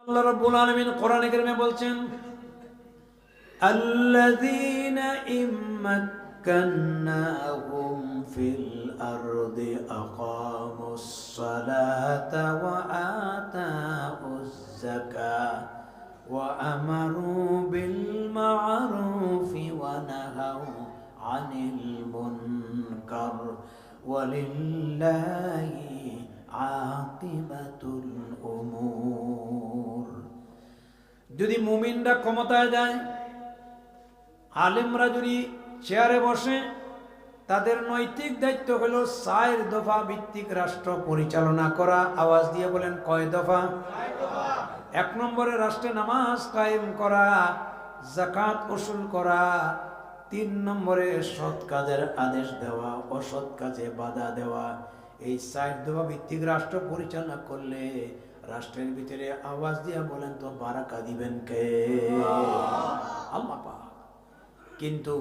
আল্লাহ রাব্বুল আলামিন কোরআনে কারিমে বলছেন আল্লাযীনা ইম্মাক্কান্নাহুম ফিল আরদি আকামুস সালাতা ওয়া আতাউজ যাকাত ওয়া আমারু বিল মা'রুফি ওয়া নাহাউ আনিল মুনকার ওয়ালিল্লাহি আকিবাতুল উমুর। যদি মুমিনরা ক্ষমতায় যায়, আলেমরা যদি চেয়ারে বসে, তাদের নৈতিক দায়িত্ব হলো 4 দফা ভিত্তিক রাষ্ট্র পরিচালনা করা। আওয়াজ দিয়ে বলেন, কয় দফা? 1 নম্বরে রাষ্ট্রে নামাজ কায়েম করা, যাকাত উসুল করা। 3 নম্বরে সৎ কাজের আদেশ দেওয়া, অসৎ কাজে বাধা দেওয়া। এই 4 দফা ভিত্তিক রাষ্ট্র পরিচালনা করলে রাষ্ট্রের ভিতরে আওয়াজ দিয়া বলেন তো বারাকা দিবেন কে? আল্লাহ পাক। কিন্তু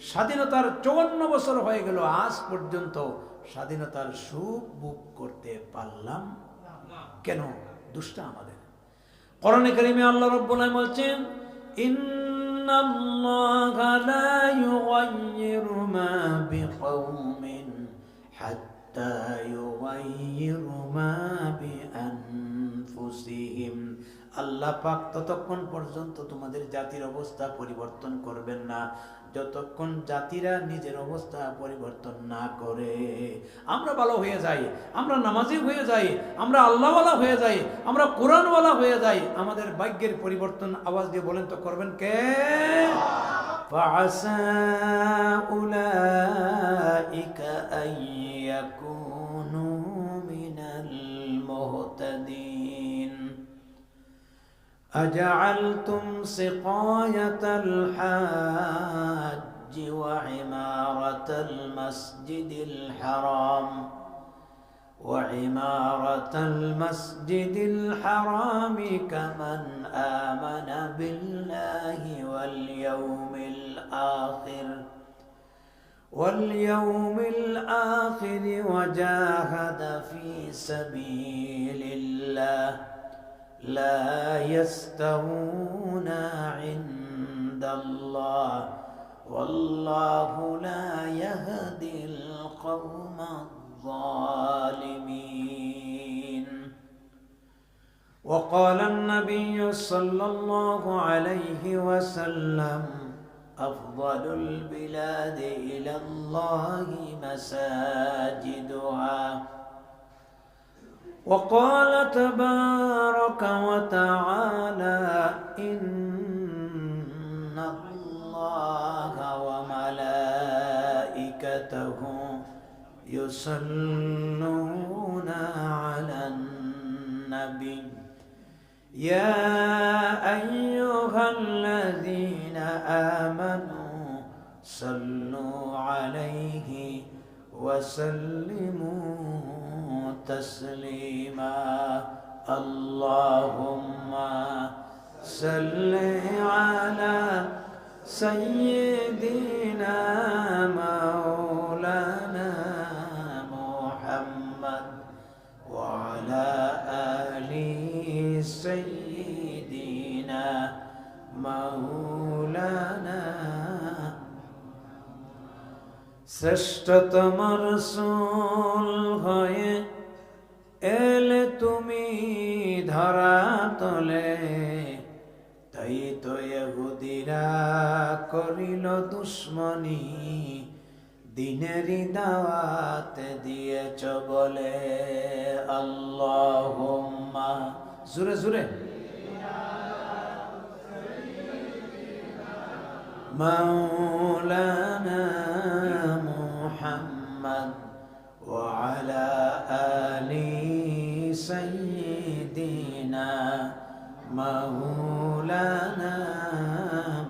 স্বাধীনতার 54 বছর হয়ে গেল, আজ পর্যন্ত স্বাধীনতার সুখ ভোগ করতে পারলাম কেন? দুষ্টা আমাদের। কোরআনে কারিমে আল্লাহ রাব্বুল আলামিন বলছেন ইন্নাল্লাহা লা ইউগাইয়িরু মা বিকাওমিন হাত্তা ইউগাইয়িরু মা বিআনফুসিহিম। আল্লাহ পাক ততক্ষণ পর্যন্ত তোমাদের জাতির অবস্থা পরিবর্তন করবেন না যতক্ষণ জাতিরা নিজের অবস্থা পরিবর্তন না করে। আমরা ভালো হয়ে যাই, আমরা নামাজি হয়ে যাই, আমরা আল্লাহওয়ালা হয়ে যাই, আমরা কোরআনওয়ালা হয়ে যাই, আমাদের ভাগ্যের পরিবর্তন আওয়াজ দিয়ে বলেন তো করবেন কে? ফাআসা উলাইকা আইয়াকুনু মিনাল মুহতাদিন। أجعلتم سقاية الحاج وعمارة المسجد الحرام كمن آمن بالله واليوم الآخر وجاهد في سبيل الله لا يستوون عند الله والله لا يهدي القوم الظالمين. وقال النبي صلى الله عليه وسلم أفضل البلاد إلى الله مساجدها. وقال تبارك وتعالى إن الله وملائكته يصلون على النبي يا أيها الذين آمنوا صلوا عليه وسلموا تسليما. اللهم صل على سيدنا مولانا محمد وعلى آل سيدنا مولانا। শ্রেষ্ঠতম রাসূল হয়ে এলে তুমি ধরা তলে, তাই তো ইহুদিরা করিল দুশ্মনী, দিনেরই দাওয়াত দিয়েছ বলে। আল্লাহুম্মা জোরে জোরে মাওলানা মুহাম্মদ ওয়া আলা আলি সাইয়্যিদিনা মাওলানা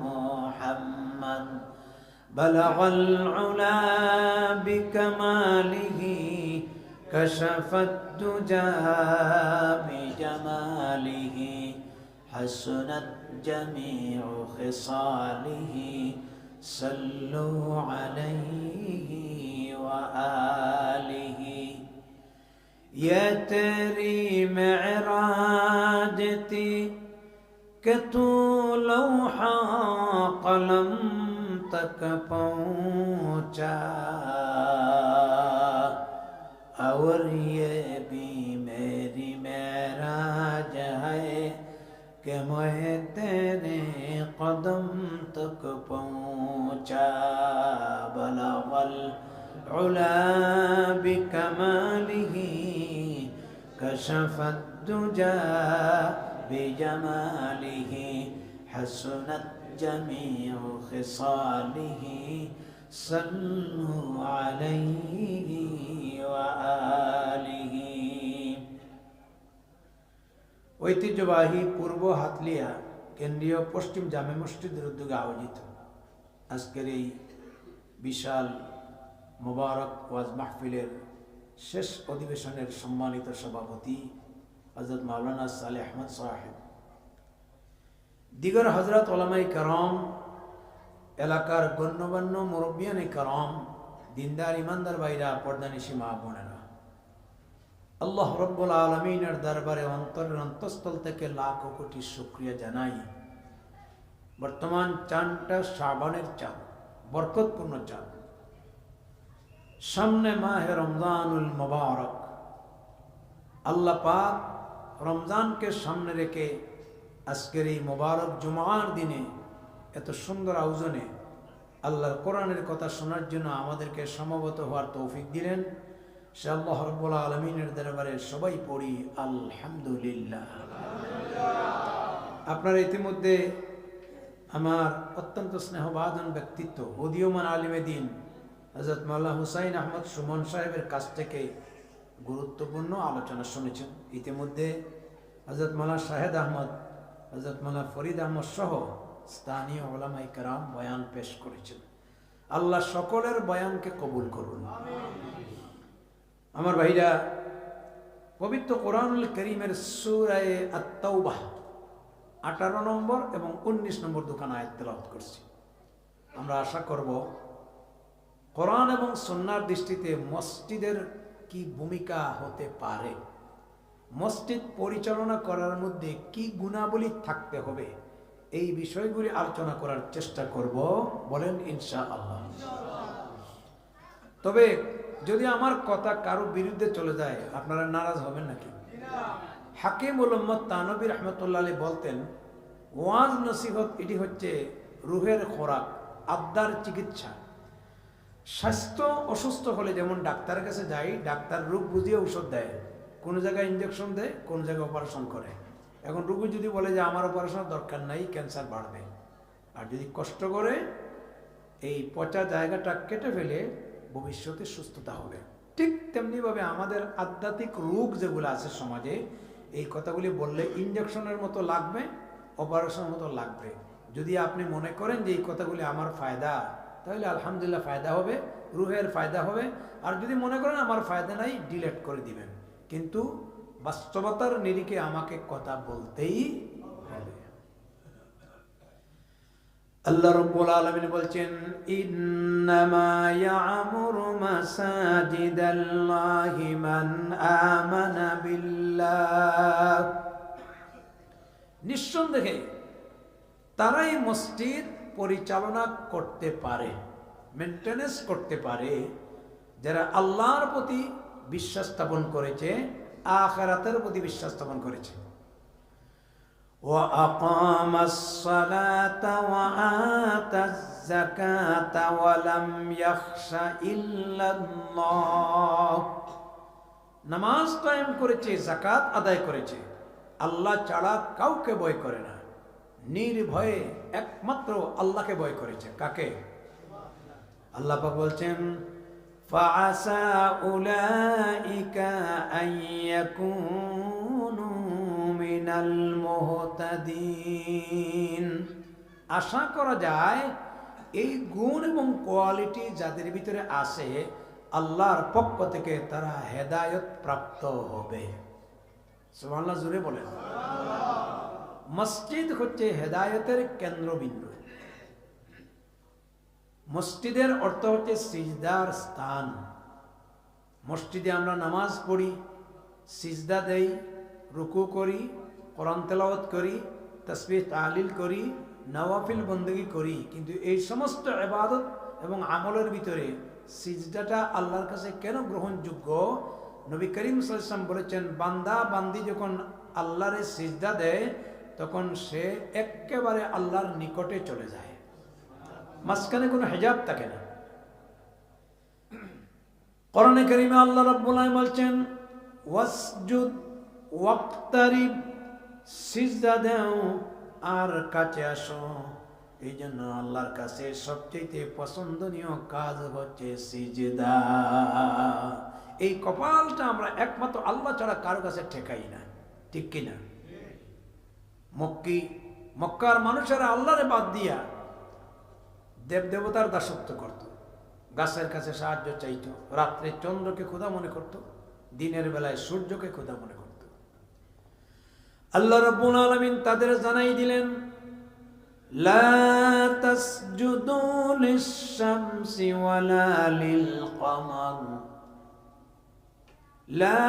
মুহাম্মদ। বালাগাল উলা বিকামালিহি কাশাফাত দুজা বিজামালিহি হাসনাত জামিউ খিসালিহি সাল্লু আলাইহি ওয়া আলিহি ये तेरी मेराज थी कि तू लौहा कलम तक पहुंचा, और ये भी मेरी मेराज है कि मैं तेरे कदम तक पहुंचा। बलगल उला बिकमालिही कशफत दुजा बिजमालिही हसनत जमीउ खिसालिही सल्लु अलैहि व आलिहि। ঐতিহ্যবাহী পূর্ব হাতলিয়া কেন্দ্রীয় পশ্চিম জামে মসজিদের উদ্যোগে আয়োজিত আজকের এই বিশাল মোবারক ওয়াজ মাহফিলের শেষ অধিবেশনের সম্মানিত সভাপতি হযরত মাওলানা সালেহ আহমদ সাহেব, দিগর হযরত ওলামায়ে কেরাম, এলাকার গণ্যমান্য মুরব্বিয়ানে কেরাম, দিনদার ইমানদার ভাইরা, পর্দানিশী মা বোনেরা, আল্লাহ রব্বুল আলামিনের দরবারে অন্তরের অন্তঃস্থল থেকে লাখ কোটি শুকরিয়া জানাই। বর্তমান চাঁদটা শাবানের চাঁদ, বরকতপূর্ণ চাঁদ, সামনে মাহে রমজানুল মুবারক। আল্লাহ পাক রমজানকে সামনে রেখে আজকের এই মুবারক জুমার দিনে এত সুন্দর আয়োজনে আল্লাহর কোরআনের কথা শোনার জন্য আমাদেরকে সমবেত হওয়ার তৌফিক দিলেন। সে আল্লাহ রাব্বুল আলামিনের দরবারে সবাই পড়ি আলহামদুলিল্লাহ। আপনারা ইতিমধ্যে আমার অত্যন্ত স্নেহবাদন ব্যক্তিত্ব উদীয়মান আলিমে দ্বীন হযরত মাওলানা হুসাইন আহমদ সুমন সাহেবের কাছ থেকে গুরুত্বপূর্ণ আলোচনা শুনেছেন। ইতিমধ্যে হযরত মাওলানা শাহেদ আহমদ, হযরত মাওলানা ফরিদ আহমদ সহ স্থানীয় উলামায়ে কেরাম বয়ান পেশ করেছেন। আল্লাহ সকলের বয়ানকে কবুল করুন। আমার ভাইরা, পবিত্র কোরআনুল কারীমের সূরা আত-তাওবাহ 18 নম্বর এবং 19 নম্বর দুখান আয়াত তেলাওয়াত করছি। আমরা আশা করব কোরআন এবং সুন্নাহর দৃষ্টিতে মসজিদের কি ভূমিকা হতে পারে, মসজিদ পরিচালনা করার মধ্যে কি গুণাবলী থাকতে হবে, এই বিষয়গুলি আলোচনা করার চেষ্টা করব, বলেন ইনশাআল্লাহ। তবে যদি আমার কথা কারো বিরুদ্ধে চলে যায় আপনারা নারাজ হবেন নাকি? হাকিম উম্মত তানবী রাহমাতুল্লাহ আলাইহি বলতেন, ওয়াজ নসিহত এটি হচ্ছে রুহের খোরাক, আত্মার চিকিৎসা। স্বাস্থ্য অসুস্থ হলে যেমন ডাক্তারের কাছে যাই, ডাক্তার রোগ বুঝিয়ে ঔষধ দেয়, কোনো জায়গায় ইঞ্জেকশন দেয়, কোন জায়গায় অপারেশন করে। এখন রোগী যদি বলে যে আমার অপারেশনের দরকার নাই, ক্যান্সার বাড়বে, আর যদি কষ্ট করে এই পচা জায়গাটা কেটে ফেলে ভবিষ্যতে সুস্থতা হবে। ঠিক তেমনিভাবে আমাদের আধ্যাত্মিক রোগ যেগুলো আছে সমাজে, এই কথাগুলি বললে ইঞ্জেকশনের মতো লাগবে, অপারেশনের মতো লাগবে। যদি আপনি মনে করেন যে এই কথাগুলি আমার ফায়দা, তাহলে আলহামদুলিল্লাহ ফায়দা হবে, রুহের ফায়দা হবে। আর যদি মনে করেন আমার ফায়দা নাই, ডিলেট করে দিবেন। কিন্তু বাস্তবতার নিরিখে আমাকে কথা বলতেই হবে। আল্লাহ রাব্বুল আলামিন বলছেন, ইন্নামা ইয়ামুরু মাসাজিদাল্লাহি মান আমানা বিল্লাহ। নিঃসন্দেহে তারাই মসজিদ পরিচালনা করতে পারে, মেইনটেনেন্স করতে পারে, যারা আল্লাহর প্রতি বিশ্বাস স্থাপন করেছে, আখিরাতের প্রতি বিশ্বাস স্থাপন করেছে। ওয়া আকামাস সালাতা ওয়া আতাজ যাকাতা ওয়া লাম ইয়াখশা ইল্লাল্লাহ। নামাজ কায়েম করেছে, যাকাত আদায় করেছে, আল্লাহ ছাড়া কাউকে ভয় করে না, নির্ভয়ে একমাত্র আল্লাহকে ভয় করেছে। কাকে? আল্লাহ পাক বলছেন, ফাআসা উলাইকা আন ইয়াকুনু মিনাল মুহতাদিন। আশা করা যায় এই গুণ এবং কোয়ালিটি যাদের ভিতরে আছে, আল্লাহর পক্ষ থেকে তারা হেদায়েত প্রাপ্ত হবে। সুবহানাল্লাহ, জোরে বলেন। মসজিদ হচ্ছে হেদায়েতের কেন্দ্রবিন্দু। মসজিদের অর্থ হচ্ছে সিজদার স্থান। মসজিদে আমরা নামাজ পড়ি, সিজদা দেই, রুকু করি, কোরআন তেলাওয়াত করি, তাসবিহ তাহলিল করি, নওয়াফিল বন্দেগী করি, কিন্তু এই সমস্ত ইবাদত এবং আমলের ভিতরে সিজদাটা আল্লাহর কাছে কেন গ্রহণযোগ্য? নবী করিম সাল্লাল্লাহু আলাইহি ওয়াসাল্লাম বলেছেন, বান্দা বান্দি যখন আল্লাহরে সিজদা দেয় তখন সে একেবারে আল্লাহর নিকটে চলে যায়, মাঝখানে কোনো হিজাব থাকে না। কোরআনে কারীমে আল্লাহ রাব্বুল আলামিন বলছেন, ওয়াসজুদ ওয়াক্তারিব, সিজদা দাও আর কাছে আসো। এই জন্য আল্লাহর কাছে সবচেয়ে পছন্দনীয় কাজ হচ্ছে সিজদা। এই কপালটা আমরা একমাত্র আল্লাহ ছাড়া কারো কাছে ঠেকাই না, ঠিক কিনা? মক্কার মানুষেরা আল্লাহরে বাদ দিয়া দেবদেবতার দাসত্ব করত, গাছের কাছে সাহায্য চাইতো, রাত্রে চন্দ্রকে খোদা মনে করত, দিনের বেলায় সূর্যকে খোদা মনে করত। আল্লাহ রাব্বুল আলামিন তাদের জানাই দিলেন, লা তাসজুদু লিশ-শামসি ওয়ালা লিল-কমার, লা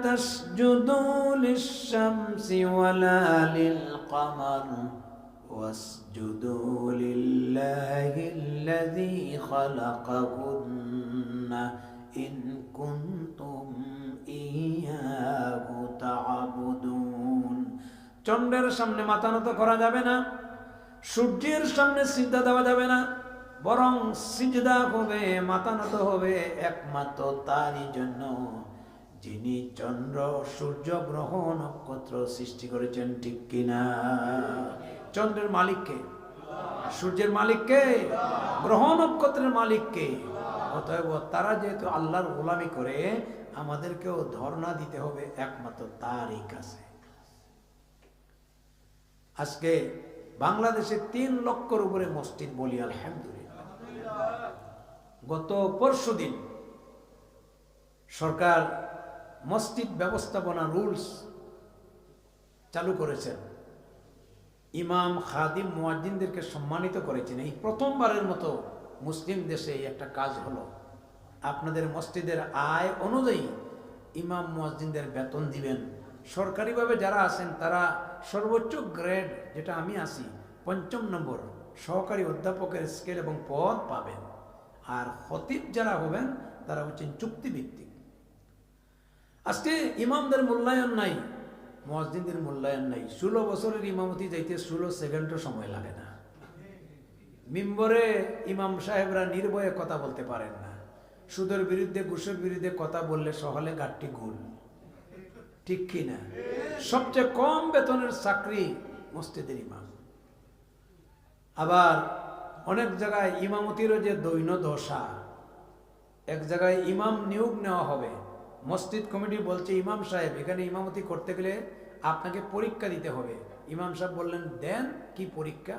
তাসজুদু লিশ-শামসি ওয়ালা লিল-কমার ওয়াসজুদু লিল্লাহিল্লাযী খালাকাহুন্না ইন কুনতুম ইয়্যাহু তা'বুদুন। চন্দ্রের সামনে মাথা নত করা যাবে না, সূর্যের সামনে সিজদা দেওয়া যাবে না, বরং সিজদা হবে, মাথা নত হবে একমাত্র তারই জন্য যিনি চন্দ্র, সূর্য, গ্রহ, নক্ষত্র সৃষ্টি করেছেন, ঠিক কিনা? চন্দ্রের মালিককে, সূর্যের মালিককে, গ্রহ নক্ষত্রের মালিককে। অতএব তারা যেহেতু আল্লাহর গোলামি করে, আমাদেরকেও ধর্ণা দিতে হবে একমাত্র তারই কাছে। আজকে বাংলাদেশে 3 লক্ষর উপরে মসজিদ, বলি আলহামদুলিল্লাহ। গত পরশুদিন সরকার মসজিদ ব্যবস্থাপনা রুলস চালু করেছেন, ইমাম, খাদিম, মুয়াজ্জিনদেরকে সম্মানিত করেছেন। এই প্রথমবারের মতো মুসলিম দেশে একটা কাজ হলো। আপনাদের মসজিদের আয় অনুযায়ী ইমাম, মুয়াজ্জিনদের বেতন দিবেন। সরকারিভাবে যারা আছেন তারা সর্বোচ্চ গ্রেড, যেটা আমি আছি 5ম নম্বর, সহকারী অধ্যাপকের স্কেল এবং পদ পাবেন। আর খতিব যারা হবেন তারা হচ্ছেন চুক্তিভিত্তিক। আজকে ইমামদের মূল্যায়ন নাই, মুয়াজ্জিনদের মূল্যায়ন নাই। 16 বছরের ইমামতি যাইতে 16 সেকেন্ডও সময় লাগে না। মিম্বরে ইমাম সাহেবরা নির্ভয়ে কথা বলতে পারেন না। সুদের বিরুদ্ধে, ঘুষের বিরুদ্ধে কথা বললে সহলে গাঠটি গুল, ঠিক কিনা? সবচেয়ে কম বেতনের চাকরি মসজিদের ইমাম। আবার অনেক জায়গায় ইমামতিরও যে দৈন্য দশা, এক জায়গায় ইমাম নিয়োগ নেওয়া হবে, মসজিদ কমিটি বলছে, ইমাম সাহেব এখানে ইমামতি করতে গেলে আপনাকে পরীক্ষা দিতে হবে। ইমাম সাহেব বললেন, দেন কি পরীক্ষা?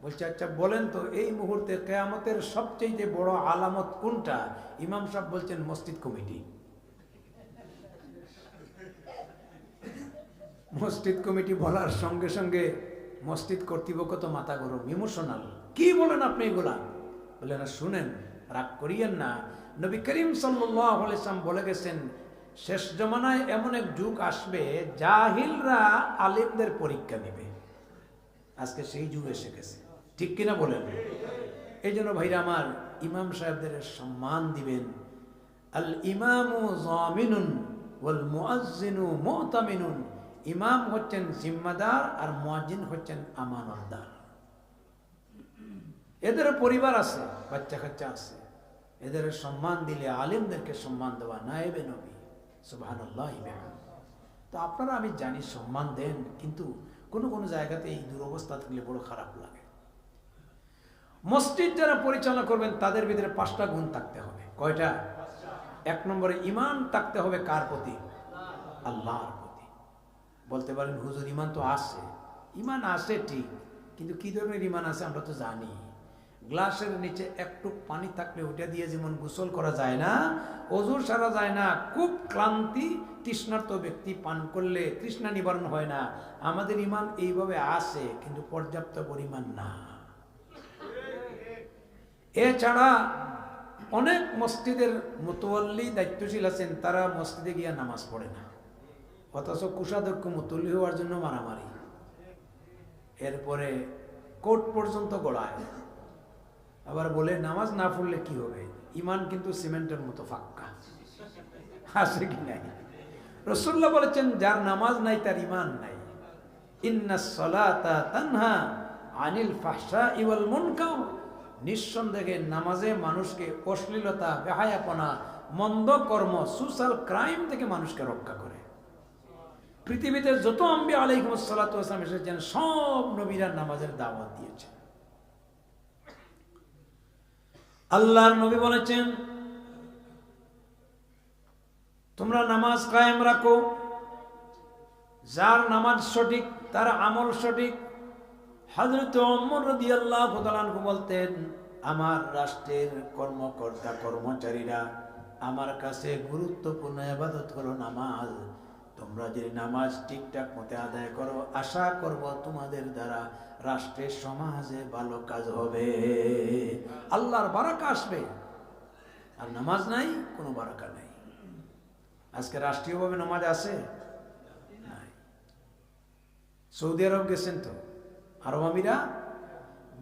বলছে, আচ্ছা বলেন তো এই মুহূর্তে কিয়ামতের সবচেয়ে বড় আলামত কোনটা? ইমাম সাহেব বলছেন, মসজিদ কমিটি। মসজিদ কমিটি বলার সঙ্গে সঙ্গে মসজিদ কর্তৃপক্ষ তো মাথা গরম, ইমোশনাল। কি বলেন আপনি এগুলা? বলে না, শুনেন, রাগ করিয়েন না। নবী করিম সাল্লাল্লাহু আলাইহি ওয়াসাল্লাম বলে গেছেন, শেষ জমানায় এমন এক যুগ আসবে জাহিলরা আলেমদের পরীক্ষা নেবে। আজকে সেই যুগ এসে গেছে, ঠিক কিনা বলেন? এই জন্য ভাইরা আমার, ইমাম সাহেবদের সম্মান দিবেন। আল ইমামু যামিনুন ওয়াল মুআজ্জিনু মুতামিনুন। ইমাম হচ্ছেন জিম্মাদার আর মুয়াজ্জিন হচ্ছেন আমানতদার। এদের পরিবার আছে, বাচ্চা কাচ্চা আছে, এদের সম্মান দিলে আলেমদেরকে সম্মান দেওয়া নায়েবে নবী। সুবহানাল্লাহ। তো আপনারা, আমি জানি সম্মান দেন, কিন্তু কোনো কোনো জায়গাতে এই দুরবস্থা থাকলে বড় খারাপ লাগে। মসজিদ যারা পরিচালনা করবেন তাদের ভিতরে 5টা গুণ থাকতে হবে। কয়টা? 1 নম্বরে ঈমান থাকতে হবে কার প্রতি? আল্লাহর প্রতি। বলতে পারেন, হুজুর ঈমান তো আছে। ঈমান আছে ঠিক, কিন্তু কি ধরনের ঈমান আছে আমরা তো জানি। গ্লাসের নিচে একটু পানি থাকলে ওটা দিয়ে যেমন গোসল করা যায় না, ওযু সারা যায় না, খুব ক্লান্তি তৃষ্ণার্ত ব্যক্তি পান করলে তৃষ্ণা নিবারণ হয় না। আমাদের ঈমান এইভাবে আছে, কিন্তু পর্যাপ্ত পরিমাণ না। এছাড়া অনেক মসজিদের মুতাওয়াল্লি, দায়িত্বশীল আছেন, তারা মসজিদে গিয়ে নামাজ পড়ে না। অথচ কোষাধ্যক্ষ মুতল্লি হওয়ার জন্য মারামারি, এরপরে কোর্ট পর্যন্ত গড়ায়। আবার বলে নামাজ না পড়লে কি হবে, ইমান কিন্তু সিমেন্টের মতো ফাক্কা, আছে কি নাই? রাসূলুল্লাহ বলেছেন যার নামাজ নাই তার ইমান নাই। ইন্নাস সালাতা তানহা আনিল ফাহশাই ওয়াল মুনকার, নিঃসন্দেহে নামাজে মানুষকে অশ্লীলতা, বেহায়াপনা, মন্দ কর্ম, সোশ্যাল ক্রাইম থেকে মানুষকে রক্ষা করে। পৃথিবীতে যত আম্বিয়া আলাইহিমুস সালাতু ওয়াস সালাম এসেছেন সব নবীরা নামাজের দাওয়াত দিয়েছেন। আল্লাহর নবী বলেছেন তোমরা নামাজ কায়েম রাখো, যার নামাজ সঠিক তার আমল সঠিক। হযরত ওমর রাদিয়াল্লাহু তাআলা আনহু বলতেন আমার রাষ্ট্রের কর্মকর্তা কর্মচারীরা আমার কাছে গুরুত্বপূর্ণ ইবাদত হলো নামাজ। তোমরা যদি নামাজ ঠিকঠাক মতো আদায় করো, আশা করব তোমাদের দ্বারা রাষ্ট্রের সমাজে ভালো কাজ হবে, আল্লাহর বারাকা আসবে। আর নামাজ নাই, কোনো বারাকা নাই। আজকে রাষ্ট্রীয়ভাবে নামাজ আছে নাই। সৌদি আরব গেছেন তো, আরব আমিরাত,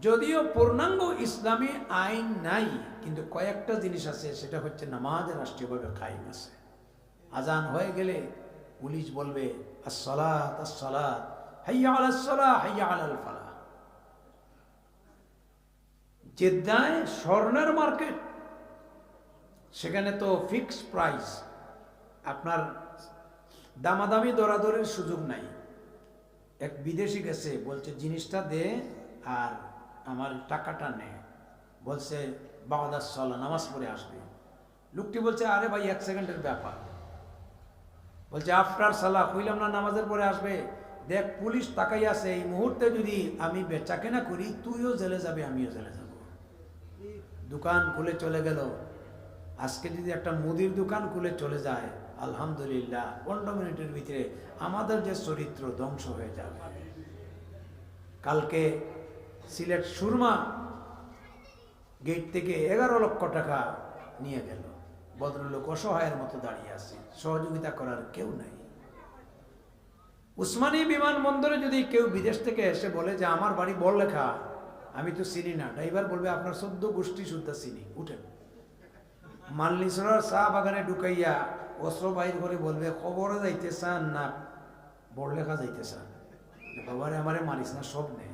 যদিও পূর্ণাঙ্গ ইসলামী আইন নাই, কিন্তু কয়েকটা জিনিস আছে, সেটা হচ্ছে নামাজ রাষ্ট্রীয়ভাবে কায়েম আছে। আজান হয়ে গেলে পুলিশ বলবে আসসালাত আসসালাত, হাইয়া আলাস সালাহ, হাইয়া আলাল ফালাহ। জেদ্দায় স্বর্ণের মার্কেট, সেখানে তো ফিক্সড প্রাইস, আপনার দামাদামি দরাদরের সুযোগ নাই। এক বিদেশি গেছে, বলছে জিনিসটা দে আর আমার টাকাটা নে, বলছে বাদাস সালাহ, নামাজ পড়ে আসবে। লোকটি বলছে আরে ভাই 1 সেকেন্ডের ব্যাপার। বলছে আফটার সালাহ, কইলাম না নামাজের পরে আসবে। দেখ পুলিশ তাকাই আছে, এই মুহূর্তে যদি আমি বেচা কেনা করি তুইও জেলে যাবে, আমিও জেলে যাব। দোকান খুলে চলে গেল। আজকে যদি একটা মুদির দোকান খুলে চলে যায়, আলহামদুলিল্লাহ 15 মিনিটের ভিতরে আমাদের যে চরিত্র ধ্বংস হয়ে যাবে। কালকে সিলেট সুরমা গেট থেকে 11 লক্ষ টাকা নিয়ে গেল। ভদ্রলোক অসহায়ের মতো দাঁড়িয়ে আছে, সহযোগিতা করার কেউ নাই। উসমানী বিমানবন্দরে যদি কেউ বিদেশ থেকে এসে বলে যে আমার বাড়ি বড়লেখা, আমি তো চিনি না, ড্রাইভার বলবে আপনার 14 গোষ্ঠী শুদ্ধ চিনি, উঠেন। মাল্লিসরার চা বাগানে ঢুকাইয়া অস্ত্র বাইর করে বলবে খবরে যাইতে চান না বড়লেখা যাইতে চান, বাবারে আমারে মারিস না, সব নে,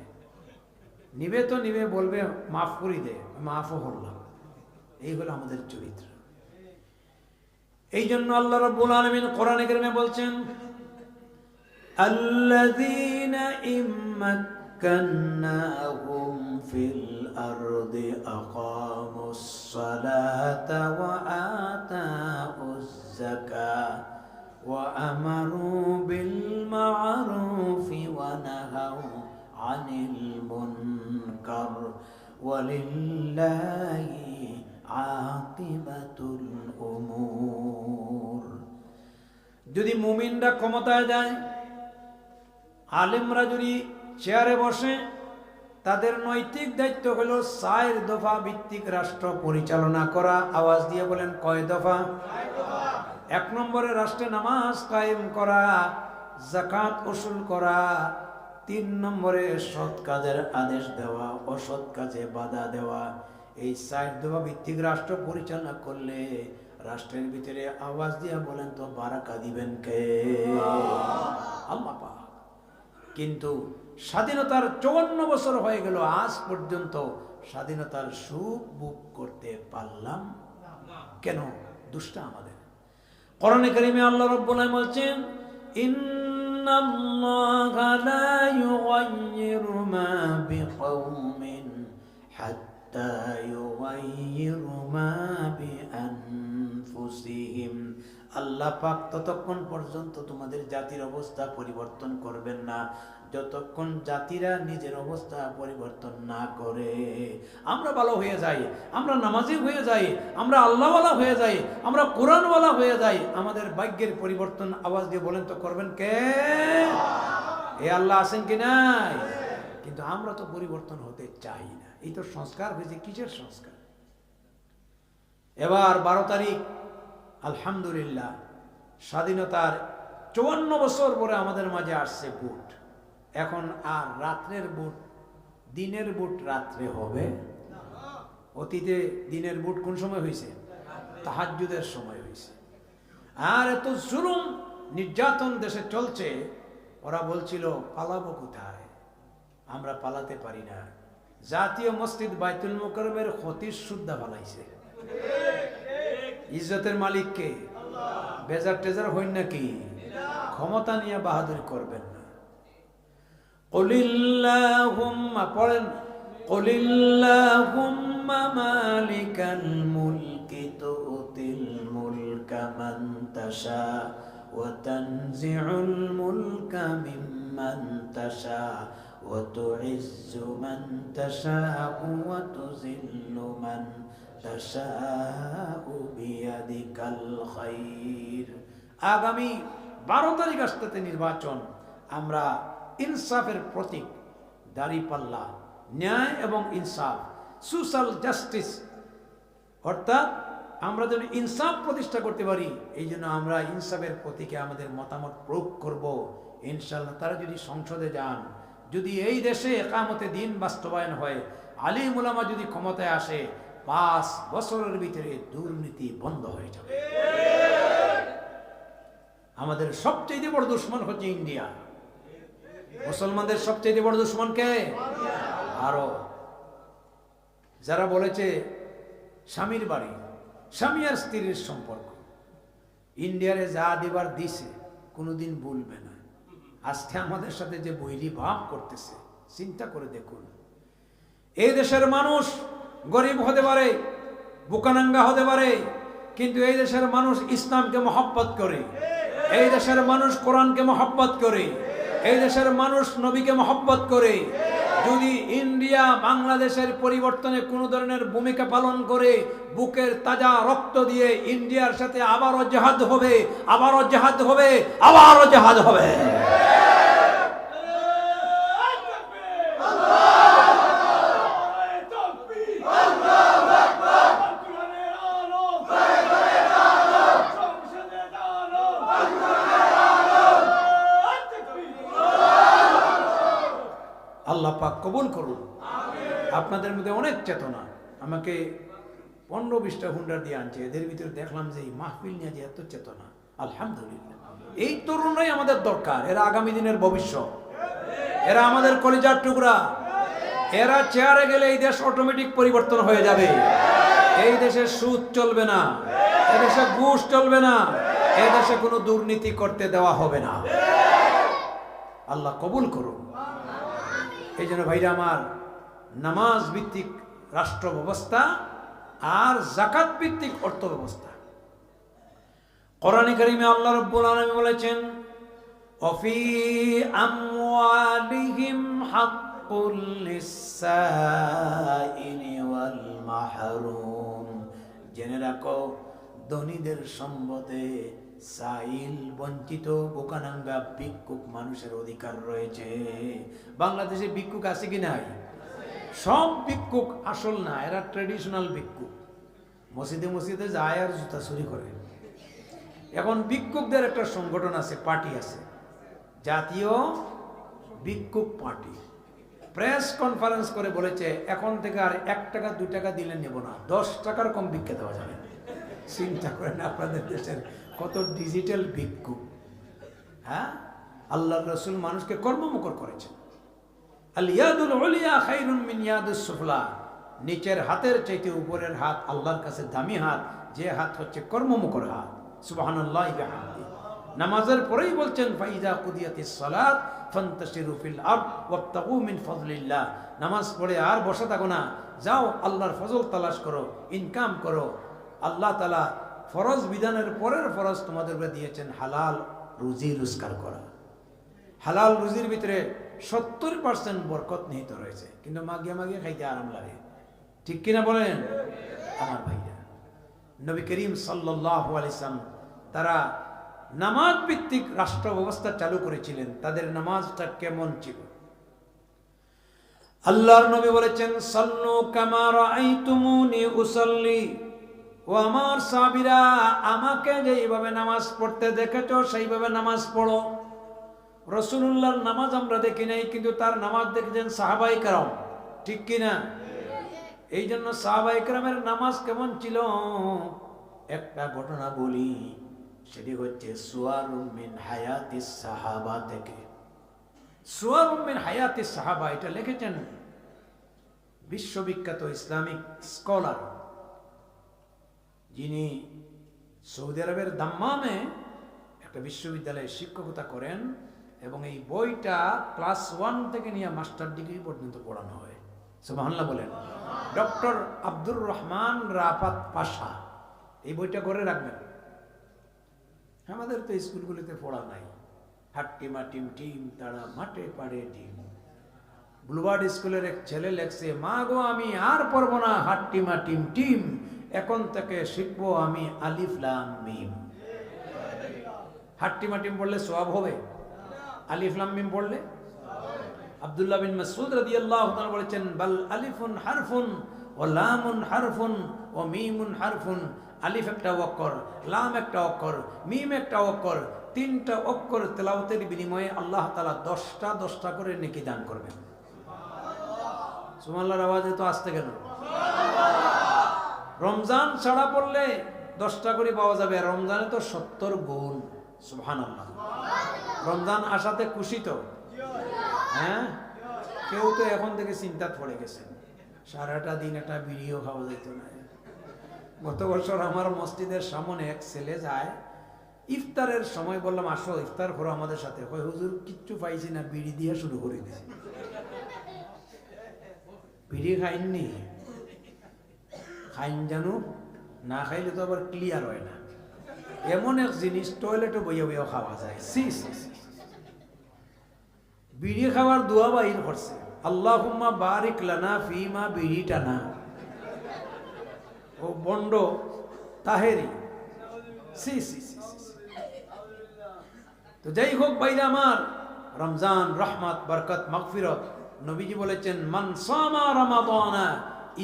নিবে তো নিবে, বলবে মাফ করি দে, মাফও করলাম। এই হলো আমাদের চরিত্র। এই জন্য আল্লাহ রাব্বুল আলামিন কোরআনে কারিমে বলছেন আল্লাযীনা ইম্মাক্কান্নাহুম ফিল আরদি আকামুস সালাতা ওয়া আতাউয যাকাত ওয়া আমারু বিল মা'রুফি ওয়া নাহাউ আনিল মুনকার ওয়ালিল্লাহি আকিবাতুল উমুর। যদি মুমিনরা ক্ষমতায় যায়, আলেমরা যদি চেয়ারে বসে, তাদের নৈতিক দায়িত্ব হলো 4 দফা ভিত্তিক রাষ্ট্র পরিচালনা করা। আওয়াজ দিয়ে বলেন কয় দফা? 1 নম্বরে রাষ্ট্রে নামাজ কায়েম করা, যাকাত উসুল করা। 3 নম্বরে সৎ কাজের আদেশ দেওয়া, অসৎ কাজে বাধা দেওয়া। এই 4 দফা ভিত্তিক রাষ্ট্র পরিচালনা করলে রাষ্ট্রের ভিতরে আওয়াজ দিয়ে বলেন তো বারাকা দিবেন কে? আল্লাহ পাক। কিন্তু স্বাধীনতার 54 বছর হয়ে গেল, আজ পর্যন্ত স্বাধীনতার সুখ ভোগ করতে পারলাম কেন? দুষ্টা আমাদের। কোরআনে কারিমে আল্লাহ রাব্বুল আলামিন বলছেন ইন্নাল্লাহা লা ইউগাইয়িরু মা বিকাওমিন হাত্তা ইউগাইয়িরু মা বিআনফুসিহিম। আল্লাহ পাক ততক্ষণ পর্যন্ত তোমাদের জাতির অবস্থা পরিবর্তন করবেন না যতক্ষণ জাতিরা নিজের অবস্থা পরিবর্তন না করে। আমরা ভালো হয়ে যাই, আমরা নামাজি হয়ে যাই, আমরা আল্লাহওয়ালা হয়ে যাই, আমরা কোরআনওয়ালা হয়ে যাই, আমাদের ভাগ্যের পরিবর্তন আওয়াজ দিয়ে বলেন তো করবেন কে? এ আল্লাহ আছেন কি নাই? কিন্তু আমরা তো পরিবর্তন হতে চাই না। এই তো সংস্কার হয়েছে, কিসের সংস্কার? এবার 12 তারিখ আলহামদুলিল্লাহ স্বাধীনতার 54 বছর পরে আমাদের মাঝে আসছে বুট। এখন আর রাত্রের বুট, দিনের বুট রাত্রে হবে। অতীতে দিনের বুট কোন সময় হয়েছে? তাহাজ্জুদের সময় হয়েছে। আর এত জুলুম নির্যাতন দেশে চলছে, ওরা বলছিল পালাবো কোথায়, আমরা পালাতে পারি না। জাতীয় মসজিদ বাইতুল মুকাররমের খতির সুদ্ধা পালাইছে। ইজ্জতের মালিক কে? বেজার টেজার হইন নাকি? ক্ষমতা নিয়ে বাহাদুরি করবেন না। কুলিল্লাহুম্মা পড়েন, কুলিল্লাহুম্মা মালিকাল মুলকি তুতিল মুলকা মান তাশা ওয়া তানজিউল মুলকা মিম্মান তাশা ওয়া তুইজ্জু মান তাশা ওয়া তুযিল্লু মান তাশাউ বিয়াদিকাল খায়র। আগামী 12 তারিখ আসতে নির্বাচন, আমরা ইনসাফের প্রতীক দাঁড়িপাল্লা, ন্যায় এবং ইনসাফ, সোশ্যাল জাস্টিস, অর্থাৎ আমরা যেন ইনসাফ প্রতিষ্ঠা করতে পারি, এই জন্য আমরা ইনসাফের প্রতীকে আমাদের মতামত প্রয়োগ করব। ইনশাআল্লাহ তারা যদি সংসদে যান, যদি এই দেশে একামতে দিন বাস্তবায়ন হয়, আলিম উলামা যদি ক্ষমতায় আসে, 5 বছরের ভিতরে দুর্নীতি বন্ধ হয়ে যাবে। আমাদের সবচেয়ে বড় দুশ্মন হচ্ছে ইন্ডিয়া। মুসলমানদের সবচেয়ে বড় দুশ্মন কে? ভারত। যারা বলেছে স্বামীর বাড়ি, স্বামী আর স্ত্রীর সম্পর্ক, ইন্ডিয়ারে যা দিবার দিছে কোনোদিন ভুলবে না। আজকে আমাদের সাথে যে বৈরী ভাব করতেছে, চিন্তা করে দেখুন। এই দেশের মানুষ গরিব হতে পারে, বোকানাঙ্গা হতে পারে, কিন্তু এই দেশের মানুষ ইসলামকে মহব্বত করে, এই দেশের মানুষ কোরআনকে মহব্বত করে, এই দেশের মানুষ নবীকে মহব্বত করে। যদি ইন্ডিয়া বাংলাদেশের পরিবর্তনে কোনো ধরনের ভূমিকা পালন করে, বুকের তাজা রক্ত দিয়ে ইন্ডিয়ার সাথে আবারও জেহাদ হবে, আবারও জেহাদ হবে, আবারও জেহাদ হবে। আল্লাহ পাক কবুল করুন। আপনাদের মধ্যে অনেক চেতনা, আমাকে 15-20টা হুন্ডার দিয়ে আনছে, এদের ভিতরে দেখলাম যে এই মাহফিল নিয়ে যে এত চেতনা, আলহামদুলিল্লাহ। এই তরুণরাই আমাদের দরকার, এরা আগামী দিনের ভবিষ্যৎ, এরা আমাদের কলিজার টুকরা। এরা চেয়ারে গেলে এই দেশ অটোমেটিক পরিবর্তন হয়ে যাবে। এই দেশে সুদ চলবে না, এই দেশে ঘুষ চলবে না, এই দেশে কোনো দুর্নীতি করতে দেওয়া হবে না। আল্লাহ কবুল করুন। এই জন্য ভাইরা আমার, নামাজ ভিত্তিক রাষ্ট্র ব্যবস্থা আর যাকাত ভিত্তিক অর্থ ব্যবস্থা। কোরআনে কারিমে আল্লাহ রাব্বুল আলামিন বলেছেন, ওয়াফি আমওয়ালিহিম হাক্কুল লিসসাইলি ওয়াল মাহরুম। জেনে রাখো, ধনীদের সম্পদে সাইল, বঞ্চিত, বোকানাঙ্গা, ভিক্ষুক মানুষের অধিকার রয়েছে। বাংলাদেশে ভিক্ষুক আছে কি নাই? সব ভিক্ষুক আসল না, এরা ট্রেডিশনাল ভিক্ষুক। মসজিদে মসজিদে যায় আর জুতা চুরি করে। এখন ভিক্ষুকদের একটা সংগঠন আছে, পার্টি আছে, জাতীয় ভিক্ষুক পার্টি। প্রেস কনফারেন্স করে বলেছে, এখন থেকে আর 1 টাকা 2 টাকা দিলে নেব না, 10 টাকার কম ভিক্ষা দেওয়া যাবে। চিন্তা করেন আপনাদের দেশের কত ডিজিটাল ভিক্ষুক। হ্যাঁ, আল্লাহর রাসূল মানুষকে কর্মমুখর করেছেন। আল ইয়াদুল উলিয়া খায়রুম মিন ইয়াদিস সুফলা। নিচের হাতের চাইতে উপরের হাত আল্লাহর কাছে দামি হাত, যে হাত হচ্ছে কর্মমুখর হাত। সুবহানাল্লাহি ওয়া বিহামদিহি। নামাজের পরেই বলছেন, ফাইজা কুদিয়াতিস সালাত ফান্তাশিরু ফিল আরদ ওয়াবতাগু মিন ফাদলিল্লাহ। নামাজ পড়ে আর বসে থাকো না, যাও আল্লাহর ফজল তালাশ করো, ইনকাম করো। আল্লাহ তাআলা ফরজ বিধানের পরের ফরজ তোমাদের উপরে দিয়েছেন হালাল রুজি রোজগার করা। হালাল রুজির ভিতরে 70% বরকত নিহিত রয়েছে, কিন্তু মাগিয়া মাগিয়া খাইতে আরাম লাগে। ঠিক কিনা বলেন আমার ভাইরা? নবী করিম সাল্লাল্লাহু আলাইহি সাল্লাম তারা নামাজ ভিত্তিক রাষ্ট্র ব্যবস্থা চালু করেছিলেন। তাদের নামাজটা কেমন ছিল? আল্লাহর নবী বলেছেন, সাল্লু কামা রাআইতুমুনি উসাল্লি। ও আমার সাহাবীরা, আমাকে যেইভাবে নামাজ পড়তে দেখেছো সেইভাবে নামাজ পড়ো। রাসূলুল্লাহর নামাজ আমরা দেখি নাই, কিন্তু তার নামাজ দেখেছেন সাহাবায়ে কেরাম, ঠিক কিনা? এই জন্য সাহাবায়ে কেরামের নামাজ কেমন ছিল একটা ঘটনা বলি, সেটি হচ্ছে সুয়ারুম মিন হায়াতিস সাহাবা থেকে। সুয়ারুম মিন হায়াতিস সাহাবা, এটা লিখেছেন বিশ্ববিখ্যাত ইসলামিক স্কলার, যিনি সৌদি আরবের দাম্মামে একটা বিশ্ববিদ্যালয়ে শিক্ষকতা করেন, এবং এই বইটা ক্লাস 1 থেকে নিয়ে মাস্টার ডিগ্রি পর্যন্ত পড়ানো হয়। সুবহানাল্লাহ বলেন। ডক্টর আব্দুর রহমান রাফাত পাশা এই বইটা করে রাখবেন। আমাদের তো স্কুলগুলিতে পড়া নাই। হাট্টিমা টিম টিম তারা মাঠে পাড়ে টিম। ব্লুবার্ড স্কুলের এক ছেলে লেখছে, মা গো আমি আর পড়বো না হাট্টিমা টিম টিম, এখন থেকে শিখবো আমি আলিফ লাম মিম। হাট্টিমা টিম পড়লে সওয়াব হবে, আলিফ লাম মিম পড়লে। আব্দুল্লাহ বিন মাসউদ রাদিয়াল্লাহু তাআলা বলেছেন, বাল আলিফুন হারফুন ও লামুন হারফুন ও মিমুন হারফুন। আলিফ একটা অক্ষর, লাম একটা অক্ষর, মিম একটা অক্ষর, 3টা অক্ষর তেলাওয়াতের বিনিময়ে আল্লাহ তাআলা 10টা করে নেকি দান করবেন। সুবহানাল্লাহর আওয়াজে তো আসতে কেন? রমজান ছাড়া পড়লে 10টা করে পাওয়া যাবে, রমজানে তো 70 গুণ। সুবহানাল্লাহ। রমজান আসাতে খুশি তো? হ্যাঁ, কেউ তো এখন থেকে চিন্তা পড়ে গেছেন, সারাটা দিন একটা বিড়িও খাওয়া যেত না। গত বছর আমার মসজিদের সামনে এক ছেলে যায়, ইফতারের সময় বললাম আসো ইফতার করো আমাদের সাথে, কই হুজুর কিচ্ছু পাইছি না, বিড়ি দিয়ে শুরু করে দিয়েছি। বিড়ি খাইননি, খাইন জানো না, খাইলে তো আবার ক্লিয়ার হয় না। এমন এক জিনিস টয়লেটে বইয়া বইয়া খাওয়া যায়। সি সি সি। বিড়ি খাওয়ার দোয়া বাহির করছে, আল্লাহুম্মা বারিক লানা ফিমা বিড়ি টানা। ও বন্ড তাহেরি। সি সি সি। তো যাই হোক ভাইরা আমার, রমজান রহমত বরকত মাগফিরত। নবীজি বলেছেন, মান সামা রমাদানা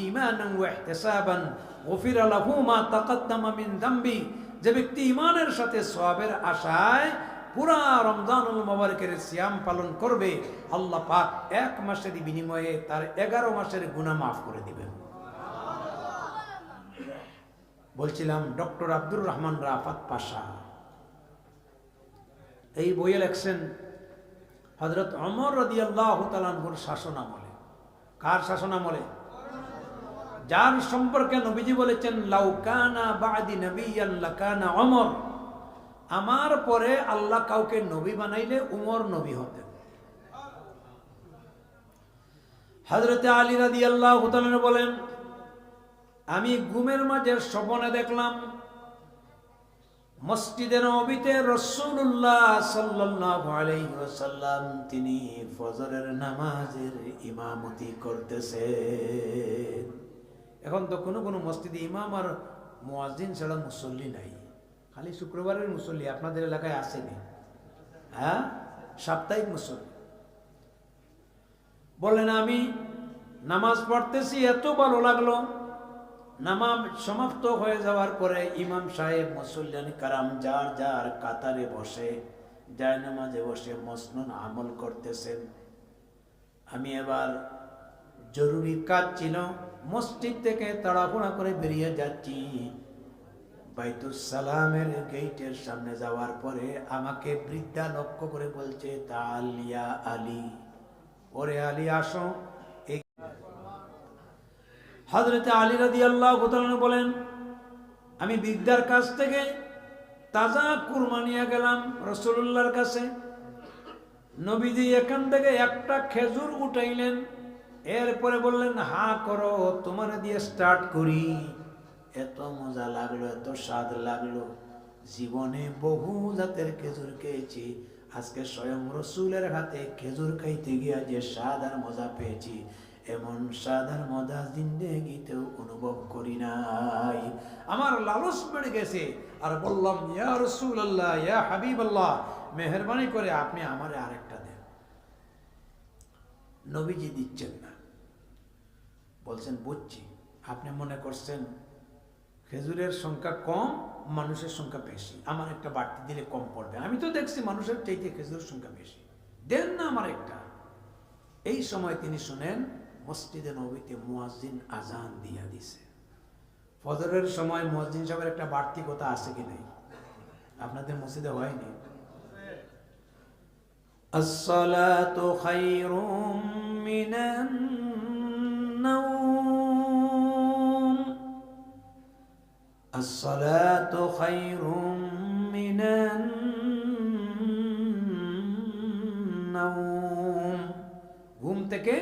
ঈমানান ওয়া ইহতিসাবান গুফিরা লাহু মা তাকদ্দামা মিন যামবি। যে ব্যক্তি ঈমানের সাথে সওয়াবের আশায় পুরা রমজানুল মুবারকের সিয়াম পালন করবে, আল্লাহ পাক 1 মাসের বিনিময়ে তার 11 মাসের গুনাহ মাফ করে দিবেন। বলছিলাম ডক্টর আব্দুর রহমান রাফাত পাশা এই বইয়ে লেখছেন হযরত ওমর রাদিয়াল্লাহু তাআলা আনহুর শাসনামলে। কার শাসনামলে? যার সম্পর্কে নবীজি বলেছেন, লাউ কানা বাদি নবিয়ান লাকানা ওমর। আমার পরে আল্লাহ কাউকে নবী বানাইলে উমর নবী হতেন। হযরত আলী রাদিয়াল্লাহু তাআলা বলেন, আমি ঘুমের মাঝে স্বপ্নে দেখলাম মসজিদে নববীতে রাসূলুল্লাহ সাল্লাল্লাহু আলাইহি ওয়াসাল্লাম তিনি ফজরের নামাজের ইমামতি করতেছেন। এখন তো কোনো মসজিদে ইমাম আর মুয়াজ্জিন ছাড়া মুসল্লি নাই, খালি শুক্রবারের মুসল্লি। আপনাদের এলাকায় আসেনি? হ্যাঁ, সাপ্তাহিক মুসল্লি। বললেন আমি নামাজ পড়তেছি, এত ভালো লাগলো। নামাজ সমাপ্ত হয়ে যাওয়ার পরে ইমাম সাহেব মুসল্লিয়ান কারাম যার যার কাতারে বসে যায় নামাজে বসে মসনুন আমল করতেছেন। আমি এবার জরুরি কাজ ছিল, মসজিদ থেকে তাড়াহুড়া করে বেরিয়ে যাচ্ছি। বাইতুস সালামের গেটের সামনে যাওয়ার পরে আমাকে বৃদ্ধা লক্ষ্য করে বলছে, তালিয়া আলী, ওরে আলী আসো। হযরত আলী রাদিয়াল্লাহু তাআলা বলেন, আমি বৃদ্ধার কাছ থেকে তাজা কুরমা নিয়ে গেলাম রাসূলুল্লাহর কাছে। নবীজি এখান থেকে একটা খেজুর উঠাইলেন, এরপরে বললেন, হা করো, তোমার দিয়ে স্টার্ট করি। এত মজা লাগলো, এত স্বাদ লাগলো, জীবনে বহু জাতের খেজুর খেয়েছি, আজকে স্বয়ং রাসূলের হাতে খেজুর খাইতে গিয়া যে স্বাদ আর মজা পেয়েছি, এমন স্বাদ আর মজা জিন্দেগিতেও অনুভব করি নাই। আমার লালস বেড়ে গেছে, আর বললাম, ইয়া রাসূলুল্লাহ, ইয়া হাবিবাল্লাহ, মেহেরবানি করে আপনি আমারে আরেকটা দেন। নবীজি দিচ্ছেন না, বলছেন বুঝছি, আপনি মনে করছেন খেজুরের সংখ্যা কম, মানুষের সংখ্যা বেশি। আমার একটা বাড়তি দিলে কম পড়বে। আমি তো দেখছি মানুষের চাইতে খেজুরের সংখ্যা বেশি, দেন না আমার একটা। এই সময় তিনি শুনেন মসজিদে নববীতে মুয়াজ্জিন আজান দিয়া দিছে। ফজরের সময় মুয়াজ্জিন সাহেবের একটা বাড়তি কথা আছে কি নাই? আপনাদের মসজিদে হয়নি? আসসালাতু খায়রুম মিনান নাওম, আসসালাতু খায়রুম মিনান নাওম। ঘুম থেকে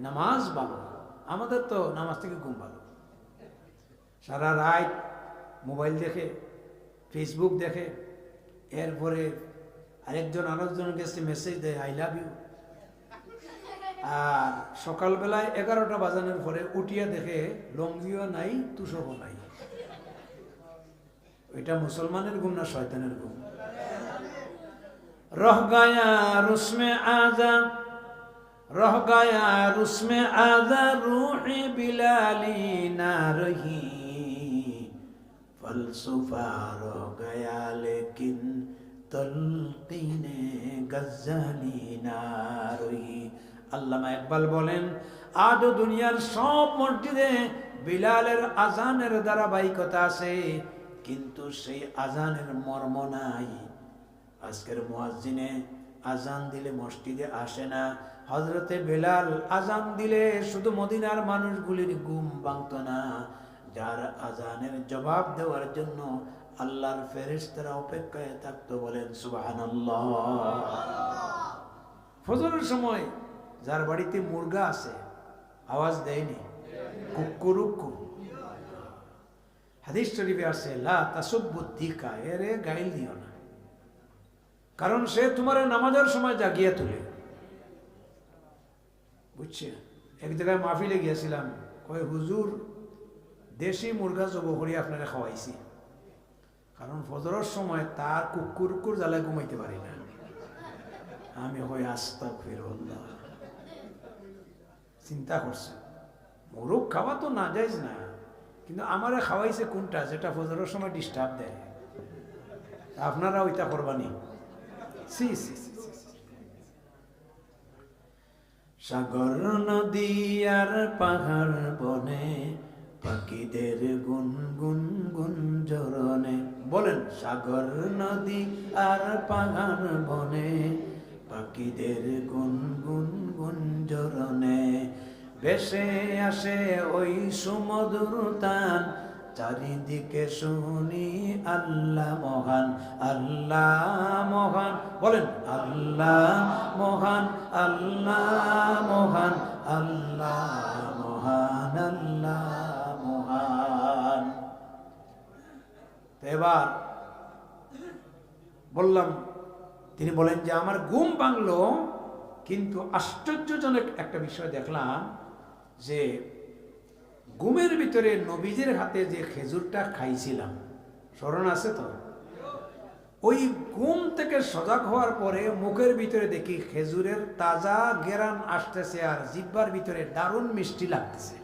নামাজ ভালো। আমাদের তো নামাজ থেকে ঘুম ভালো। সারা রাত মোবাইল দেখে, ফেসবুক দেখে, এরপরে আরেকজনের কাছে মেসেজ দেয় আই লাভ ইউ। আর সকালবেলায় 11টা বাজানোর পরে উঠিয়া দেখে লঙ্গিও নাই, তুষকও নাই। ওইটা মুসলমানের ঘুম না শয়তানের ঘুম? রহ গায়া রুসমে আজা, রহ গায়া রুসমে আজা রূহে বিলালি না রহি, ফলসফা রহ গায়া লেকিন তলকিনে গজ্জালি না রহি। আল্লামা ইকবাল বলেন, আজও দুনিয়ার সব মসজিদে বিলালের আজানের ধারাবাহিকতা আছে, কিন্তু সেই আজানের মর্ম নাই। আজকের মুয়াজ্জিনে আজান দিলে মসজিদে আসে না। হযরতে বেলাল আজান দিলে শুধু মদিনার মানুষগুলির ঘুম ভাঙত না, যার আজানের জবাব দেওয়ার জন্য আল্লাহর ফেরেশতারা অপেক্ষায় থাকতো। বলেন সুবহানাল্লাহ। ফজরের সময় যার বাড়িতে মুরগা আছে আওয়াজ দেয়নি? কুকুরুকু। হাদিস শরীফে আছে লা তাসুব্বু দিকা, এরে গাইল দিও না, কারণ সে তোমার নামাজের সময় জাগিয়ে তোলে। বুঝছে? এক জায়গায় মাহফিলে গিয়েছিলাম, কয় হুজুর দেশি মুরগা জবাই করে আপনারা খাওয়াইছি, কারণ ফজরের সময় তার কুকুর জ্বালায় ঘুমাইতে পারি না। আমি হই আস্তাগফিরুল্লাহ। চিন্তা করছে, মোরগ খাওয়া তো না যাইজ না, কিন্তু আমারে খাওয়াইছে কোনটা যেটা ফজরের সময় ডিস্টার্ব দেয়। আপনারা ওইটা করবানি? সি সি সি। সাগর নদী আর পাহাড় বনে পাখিদের গুন গুন গুন জরনে। বলেন, সাগর নদী আর পাহাড় বনে পাখিদের গুন গুন গুন জরনে, ভেসে আসে ওই সুমধুর তান, চারিদিকে শুনি আল্লাহ মহান, আল্লাহ মহান। বলেন, আল্লাহ মহান, আল্লাহ মহান, আল্লাহ মহান, আল্লাহ মহান। এবার বললাম, তিনি বলেন যে আমার ঘুম ভাঙলো, কিন্তু আশ্চর্যজনক একটা বিষয় দেখলাম যে ঘুমের ভিতরে নবীজির হাতে যে খেজুরটা খাইছিলাম, স্মরণ আছে তো? ওই ঘুম থেকে সজাগ হওয়ার পরে মুখের ভিতরে দেখি খেজুরের তাজা ঘেরান আসতেছে, আর জিহ্বার ভিতরে দারুণ মিষ্টি লাগতেছে।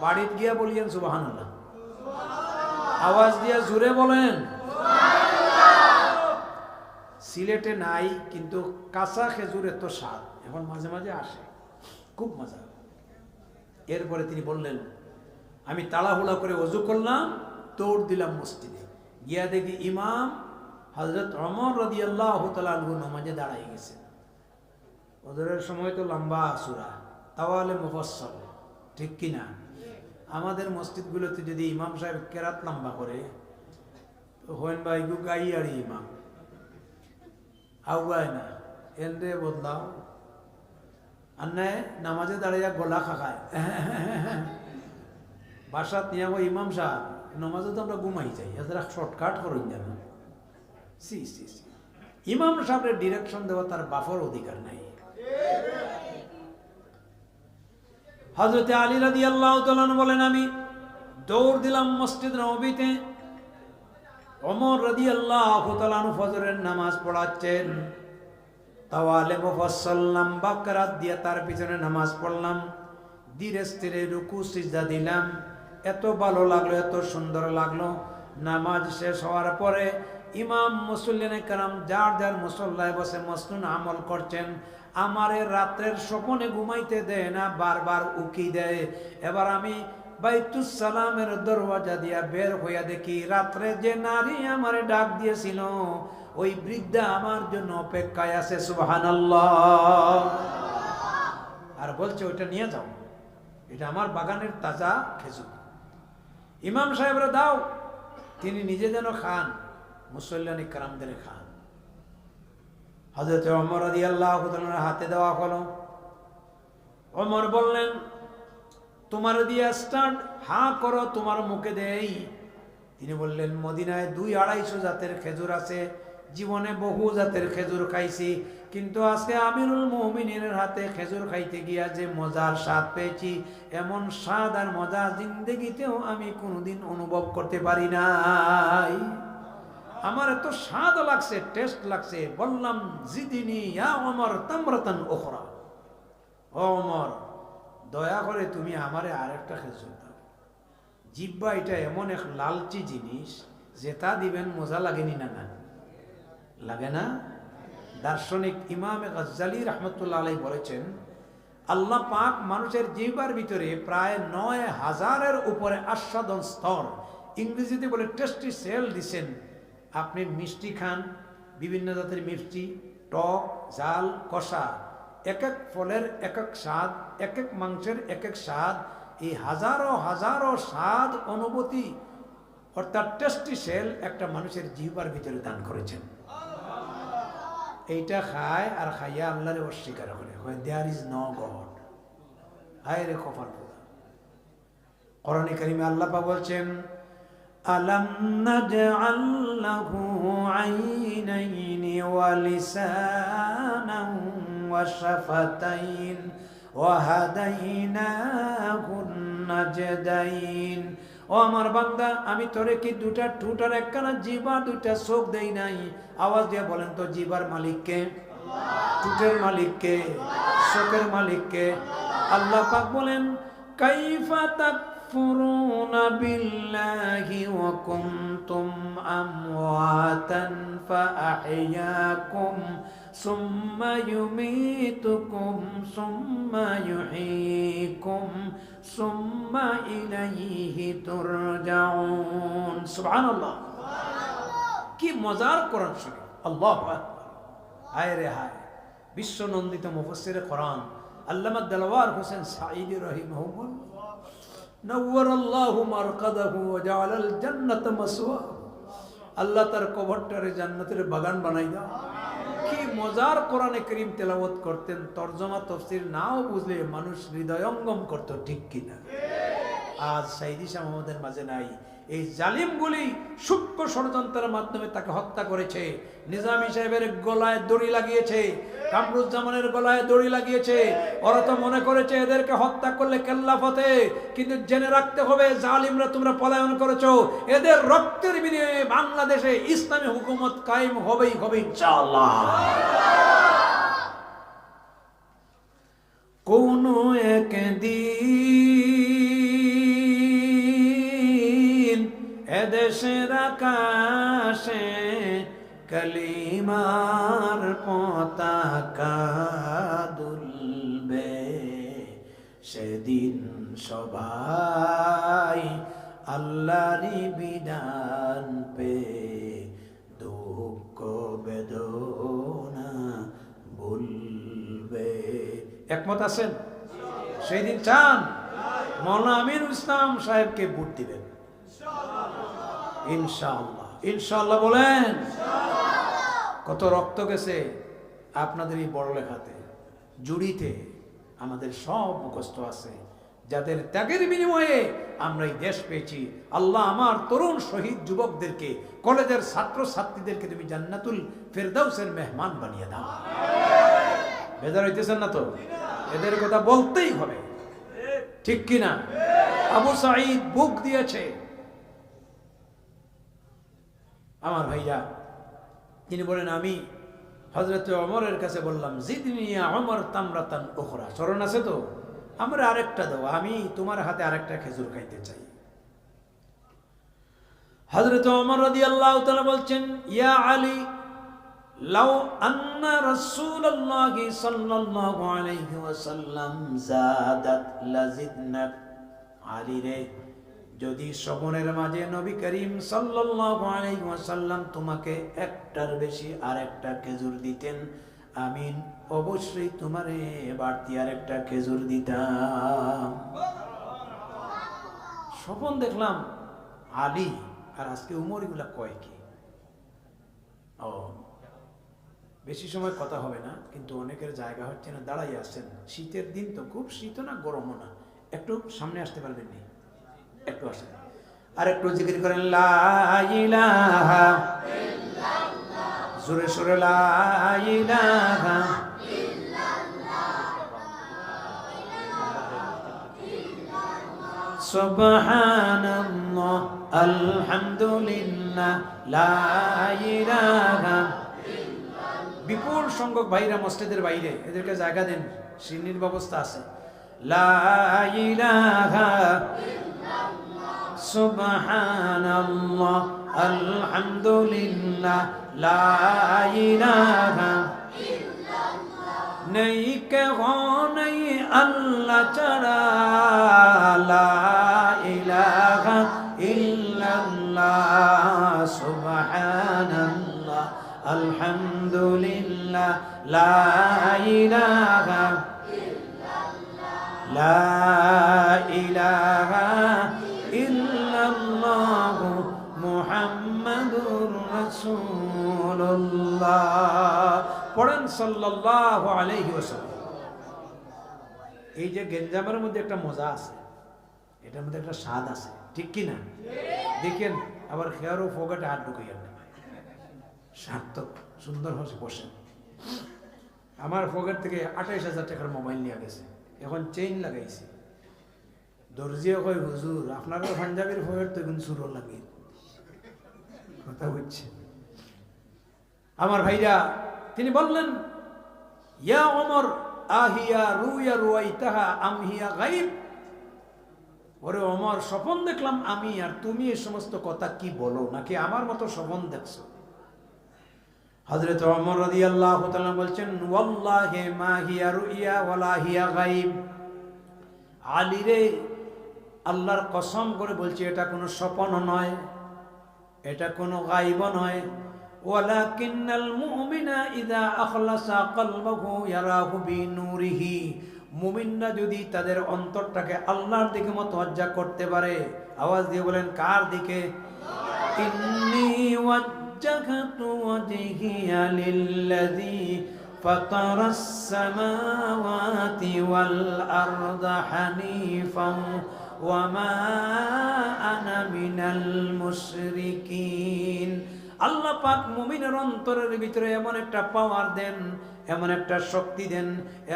বাড়িতে গিয়া বলিয়েন সুবহানাল্লাহ, আওয়াজ দিয়া জুড়ে বলেন। সিলেটে নাই, কিন্তু কাঁচা খেজুরের তো স্বাদ এখন মাঝে মাঝে আসে, খুব মজা। এরপরে তিনি বললেন, আমি তাড়াহুড়া করে ওযু করলাম, দৌড় দিলাম মসজিদে। গিয়া দেখি ইমাম হযরত ওমর রাদিয়াল্লাহু তাআলা আনহু নামাজে দাঁড়াই গেছে। ওজরের সময় তো লম্বা সূরা তাওয়ালে মুফাসসাল, ঠিক কিনা? আমাদের মসজিদগুলোতে যদি ইমাম সাহেব কেরাত লম্বা করে তো হইন ভাই গু গাই আর ইমাম আউগায় না, এনরে বদলাও। আর নাই নামাজে দাঁড়াইয়া গলা খাখায়, বাসাত নিয়ে ইমাম সাহেব নামাজে তো আমরা ঘুমাই যাই, এরা শর্টকাট করুন যেন। সি সি সি, ইমাম সাহেবের ডিরেকশন দেওয়া তার বাফর অধিকার নাই। হযরতে আলী রাদিয়াল্লাহু তাআলা বলেন, আমি দৌড় দিলাম মসজিদ নববীতে। ওমর রাদিয়াল্লাহু তাআলা ফজরের নামাজ পড়াচ্ছেন, তাওয়ালে মুফাসসাল লম্বা কিরাত দিয়ে তার পিছনে নামাজ পড়লাম। ধীরে স্থিরে রুকু সিজদা দিলাম, এত ভালো লাগলো, এত সুন্দর লাগলো। নামাজ শেষ হওয়ার পরে ইমাম মুসল্লিনে কেরাম যার যার মুসল্লায় বসে মসনুন আমল করছেন। আমারে রাত্রের স্বপনে ঘুমাইতে দেয় না, বারবার উকি দেয়। এবার আমি বাইতুস সালামের দরওয়াজা দিয়া বের হইয়া দেখি রাত্রে যে নারী আমারে ডাক দিয়েছিল ওই বৃদ্ধা আমার জন্য অপেক্ষায় আছে। সুবহানাল্লাহ। আর বলছে ওইটা নিয়ে যাও, এটা আমার বাগানের তাজা খেজুর, ইমাম সাহেবরা দাও। তিনি নিজে যেন খান, মুসল্লিয়ানি কারামদের খান। হযরত ওমর রাদিয়াল্লাহু তাআলার হাতে দেওয়া হলো। ওমর বললেন, তোমার দিয়া স্টার্ট, হা করো, তোমার মুখে দেই। তিনি বললেন, মদিনায় 200-250 জাতের খেজুর আছে, জীবনে বহু জাতের খেজুর খাইছি, কিন্তু আজকে আমিরুল মুমিনিনের হাতে খেজুর খাইতে গিয়া যে মজার স্বাদ পেয়েছি, এমন স্বাদ আর মজা জিন্দেগিতেও আমি কোনোদিন অনুভব করতে পারি নাই। আমার এত স্বাদ লাগছে, টেস্ট লাগছে। বললাম, জিদিনি ইয়া ওমর তামরাতান উখরা, ও ওমর দয়া করে তুমি আমারে আরেকটা খেজুর দাও। জিব্বা এটা এমন এক লালচি জিনিস, যেটা দিবেন মজা লাগেনি না? না লাগে না? দার্শনিক ইমাম গাজ্জালি রাহমাতুল্লাহ আলাইহি বলেছেন, আল্লাহ পাক মানুষের জিহ্বার ভিতরে প্রায় 9000-এর উপরে আস্বাদন স্তর, ইংরেজিতে বলে টেস্টি সেল দিছেন। আপনি মিষ্টি খান, বিভিন্ন জাতের মিষ্টি, টক, ঝাল, কষা, এক এক ফলের এক এক স্বাদ, এক এক মাংসের এক এক স্বাদ। এই হাজারো হাজারো স্বাদ অনুভূতি অর্থাৎ টেস্টি সেল একটা মানুষের জিহ্বার ভিতরে দান করেছেন। এইটা খায় আর খাইয়া আল্লাহরে অস্বীকার করে, দেয়ার ইজ নো গড। হায় রে কপাল পোড়া। কোরআনে কারিমে আল্লাহ পাক বলছেন, আলাম নাজআল লাহু আইনাইনি ওয়া লিসানান ওয়া শাফাতাইন ওয়া হাদাইনাহুন নাজদাইন। ও আমার বান্দা, আমি তোরে কি দুটা ঠোঁটের একখানা জিহ্বা, দুটা চোখ দেই নাই? আওয়াজ দিয়ে বলেন তো, জিহ্বার মালিককে? ঠোঁটের মালিককে? চোখের মালিককে? আল্লাহ পাক বলেন, কাইফা তাকফুরুনা বিল্লাহি ওয়া কুনতুম আমওয়াতান ফাআহইয়াকুম সুম্মা ইউমীতুকুম সুম্মা ইউহয়ীকুম সুম্মা ইলাইহি তুরজাউন। সুবহানাল্লাহ। কি মজার কোরআন শরীফ! আল্লাহু আকবার। হায় রে হায়! বিশ্বনন্দিত মুফাসসিরে কোরআন আল্লামা দেলওয়ার হোসেন সাঈদী রাহিমাহুল্লাহ, নওয়ারাল্লাহু মারকাদাহু ওয়া জাআলাল জান্নাতা মাসওয়াহু। আল্লাহ তার কবরটারে জান্নাতের বাগান বানাই দাও। কি মজার কোরআনে কারীম তেলাওয়াত করতেন, তরজমা তাফসীর নাও বুঝলে মানুষ হৃদয়ঙ্গম করত, ঠিক কিনা? আজ সাইদি শাহ আমাদের মাঝে নাই। এই জালিমগুলি সূক্ষ্ম ষড়যন্ত্রের মাধ্যমে তাকে হত্যা করেছে। নিজামী সাহেবের গলায় দড়ি লাগিয়েছে, কামরুজ্জামানের গলায় দড়ি লাগিয়েছে। ওরা তো মনে করেছে এদেরকে হত্যা করলে কেল্লা ফতে, কিন্তু জেনে রাখতে হবে জালিমরা তোমরা পলায়ন করেছো, এদের রক্তের বিনিময়ে বাংলাদেশে ইসলামী হুকুমত কায়েম হবেই হবে ইনশাআল্লাহ। কোন একদিন এদেশের আকাশে কালিমার পতাকা দুলবে, সেদিন সবাই আল্লাহরই বিধান পে দুঃখ বেদনা ভুলবে। একমত আছেন? সেই দিন চান মাওলানা আমিনুল ইসলাম সাহেবকে ভোট দিবেন ইনশাআল্লাহ। ইনশাআল্লাহ বলেন। কত রক্ত গেছে আপনাদের এই বড় লেখাতে, জুড়িতে আমাদের সব মুখস্থ আছে, যাদের ত্যাগের বিনিময়ে আমরা এই দেশ পেয়েছি। আল্লাহ আমার তরুণ শহীদ যুবকদেরকে, কলেজের ছাত্র ছাত্রীদেরকে তুমি জান্নাতুল ফেরদাউসের মেহমান বানিয়ে দাও। বেজার হইতেছেন না তো? এদের কথা বলতেই হবে, ঠিক কিনা? আবু সাঈদ বুক দিয়েছে আমার ভাইয়া। তিনি বলেন, আমি হযরত ওমরের কাছে বললাম, জিদনি ইয়া ওমর তামরাতান উখরা। স্মরণ আছে তো? আমরা আরেকটা দাও, আমি তোমার হাতে আরেকটা খেজুর খাইতে চাই। হযরত ওমর রাদিয়াল্লাহু তাআলা বলছেন, ইয়া আলী, লাউ আন্না রাসূলুল্লাহি সাল্লাল্লাহু আলাইহি ওয়াসাল্লাম যাদাত লাজিদনা। আলী রে, যদি শ্রবণের মাঝে নবী করিম সাল্লাল্লাহু আলাইহি ওয়াসাল্লাম তোমাকে একটার বেশি আরেকটা খেজুর দিতেন, আমি অবশ্যই তোমারে বাড়তি আরেকটা খেজুর দিতাম। স্বপন দেখলাম আলী আর আজকে উমর, এগুলা কয় কি? ও, বেশি সময় কথা হবে না, কিন্তু অনেকের জায়গা হচ্ছে না, দাঁড়াই আছেন। শীতের দিন তো, খুব শীত না গরমও না, একটু সামনে আসতে পারবেন নি? একটু আসেন আর একটু জিকির করেন, লা ইলাহা ইল্লাল্লাহ, জোরে সোরে লা ইলাহা সুবহানাল্লাহ আলহামদুলিল্লাহ লা ইলাহা। বিপুল সংখ্যক ভাইরা মসজিদের বাইরে, এদেরকে জায়গা দেন, সিঁড়ির ব্যবস্থা আছে। লা ইলাহা সুবহানাল্লাহ আলহামদুলিল্লাহ লা ইলাহা নেই কেহ নেই আল্লাহ ছাড়া, লা ইলাহা ইল্লাল্লাহ সুবহানাল্লাহ আলহামদুলিল্লাহ লা ইলাহা লা ইলাহা ইল্লাল্লাহ মুহাম্মাদুর রাসূলুল্লাহ। পড়েন সাল্লাল্লাহু আলাইহি ওয়াসাল্লাম। এই যে গেঞ্জামের মধ্যে একটা মজা আছে, এটার মধ্যে একটা স্বাদ আছে, ঠিক কি না? দেখেন আবার খেয়ারও ফোগাটে হাত ঢুকাইয়া না, সার্থক সুন্দর হচ্ছে বসেন। আমার পকেট থেকে 28,000 টাকার মোবাইল নিয়ে গেছে, এখন চেইন লাগাইছে। দর্জিও কয়, হুজুর আপনারও পাঞ্জাবির পকেট তো এখন সুরো লাগে, কথা বুঝছে। আমার ভাইরা, তিনি বললেন, ইয়া ওমর আহিয়া রুয়া রুয়াইতাহা আম হিয়া গায়ব। ওরে ওমর, স্বপ্ন দেখলাম আমি, আর তুমি এই সমস্ত কথা কি বলো, নাকি আমার মতো স্বপ্ন দেখছো? হযরত ওমর রাদিয়াল্লাহু তাআলা বলছেন, ওয়াল্লাহি মা হিয়া রুইয়া ওয়ালা হিয়া গায়ব। আলী রে, আল্লাহর কসম করে বলছি, এটা কোনো স্বপ্ন নয়, এটা কোনো গায়ব নয়। ওয়ালাকিন্নাল মুমিনা ইযা আখলাসা কলবাহু ইয়ারাহু বিনূরিহি। মুমিনরা যদি তাদের অন্তরটাকে আল্লাহর দিকে মুতাওয়াজ্জা করতে পারে, আওয়াজ দিয়ে বলেন কার দিকে? ইন্নী ওয়াজ্জাহতু ওয়াজহিয়া লিল্লাযী ফাতারাস সামাওয়াতি ওয়াল আরদা হানিফান ওয়া মা আনা মিনাল মুশরিকিন। আল্লাহ পাক মুমিনের অন্তরের ভিতরে এমন একটা পাওয়ার দেন, এমন একটা শক্তি দেন,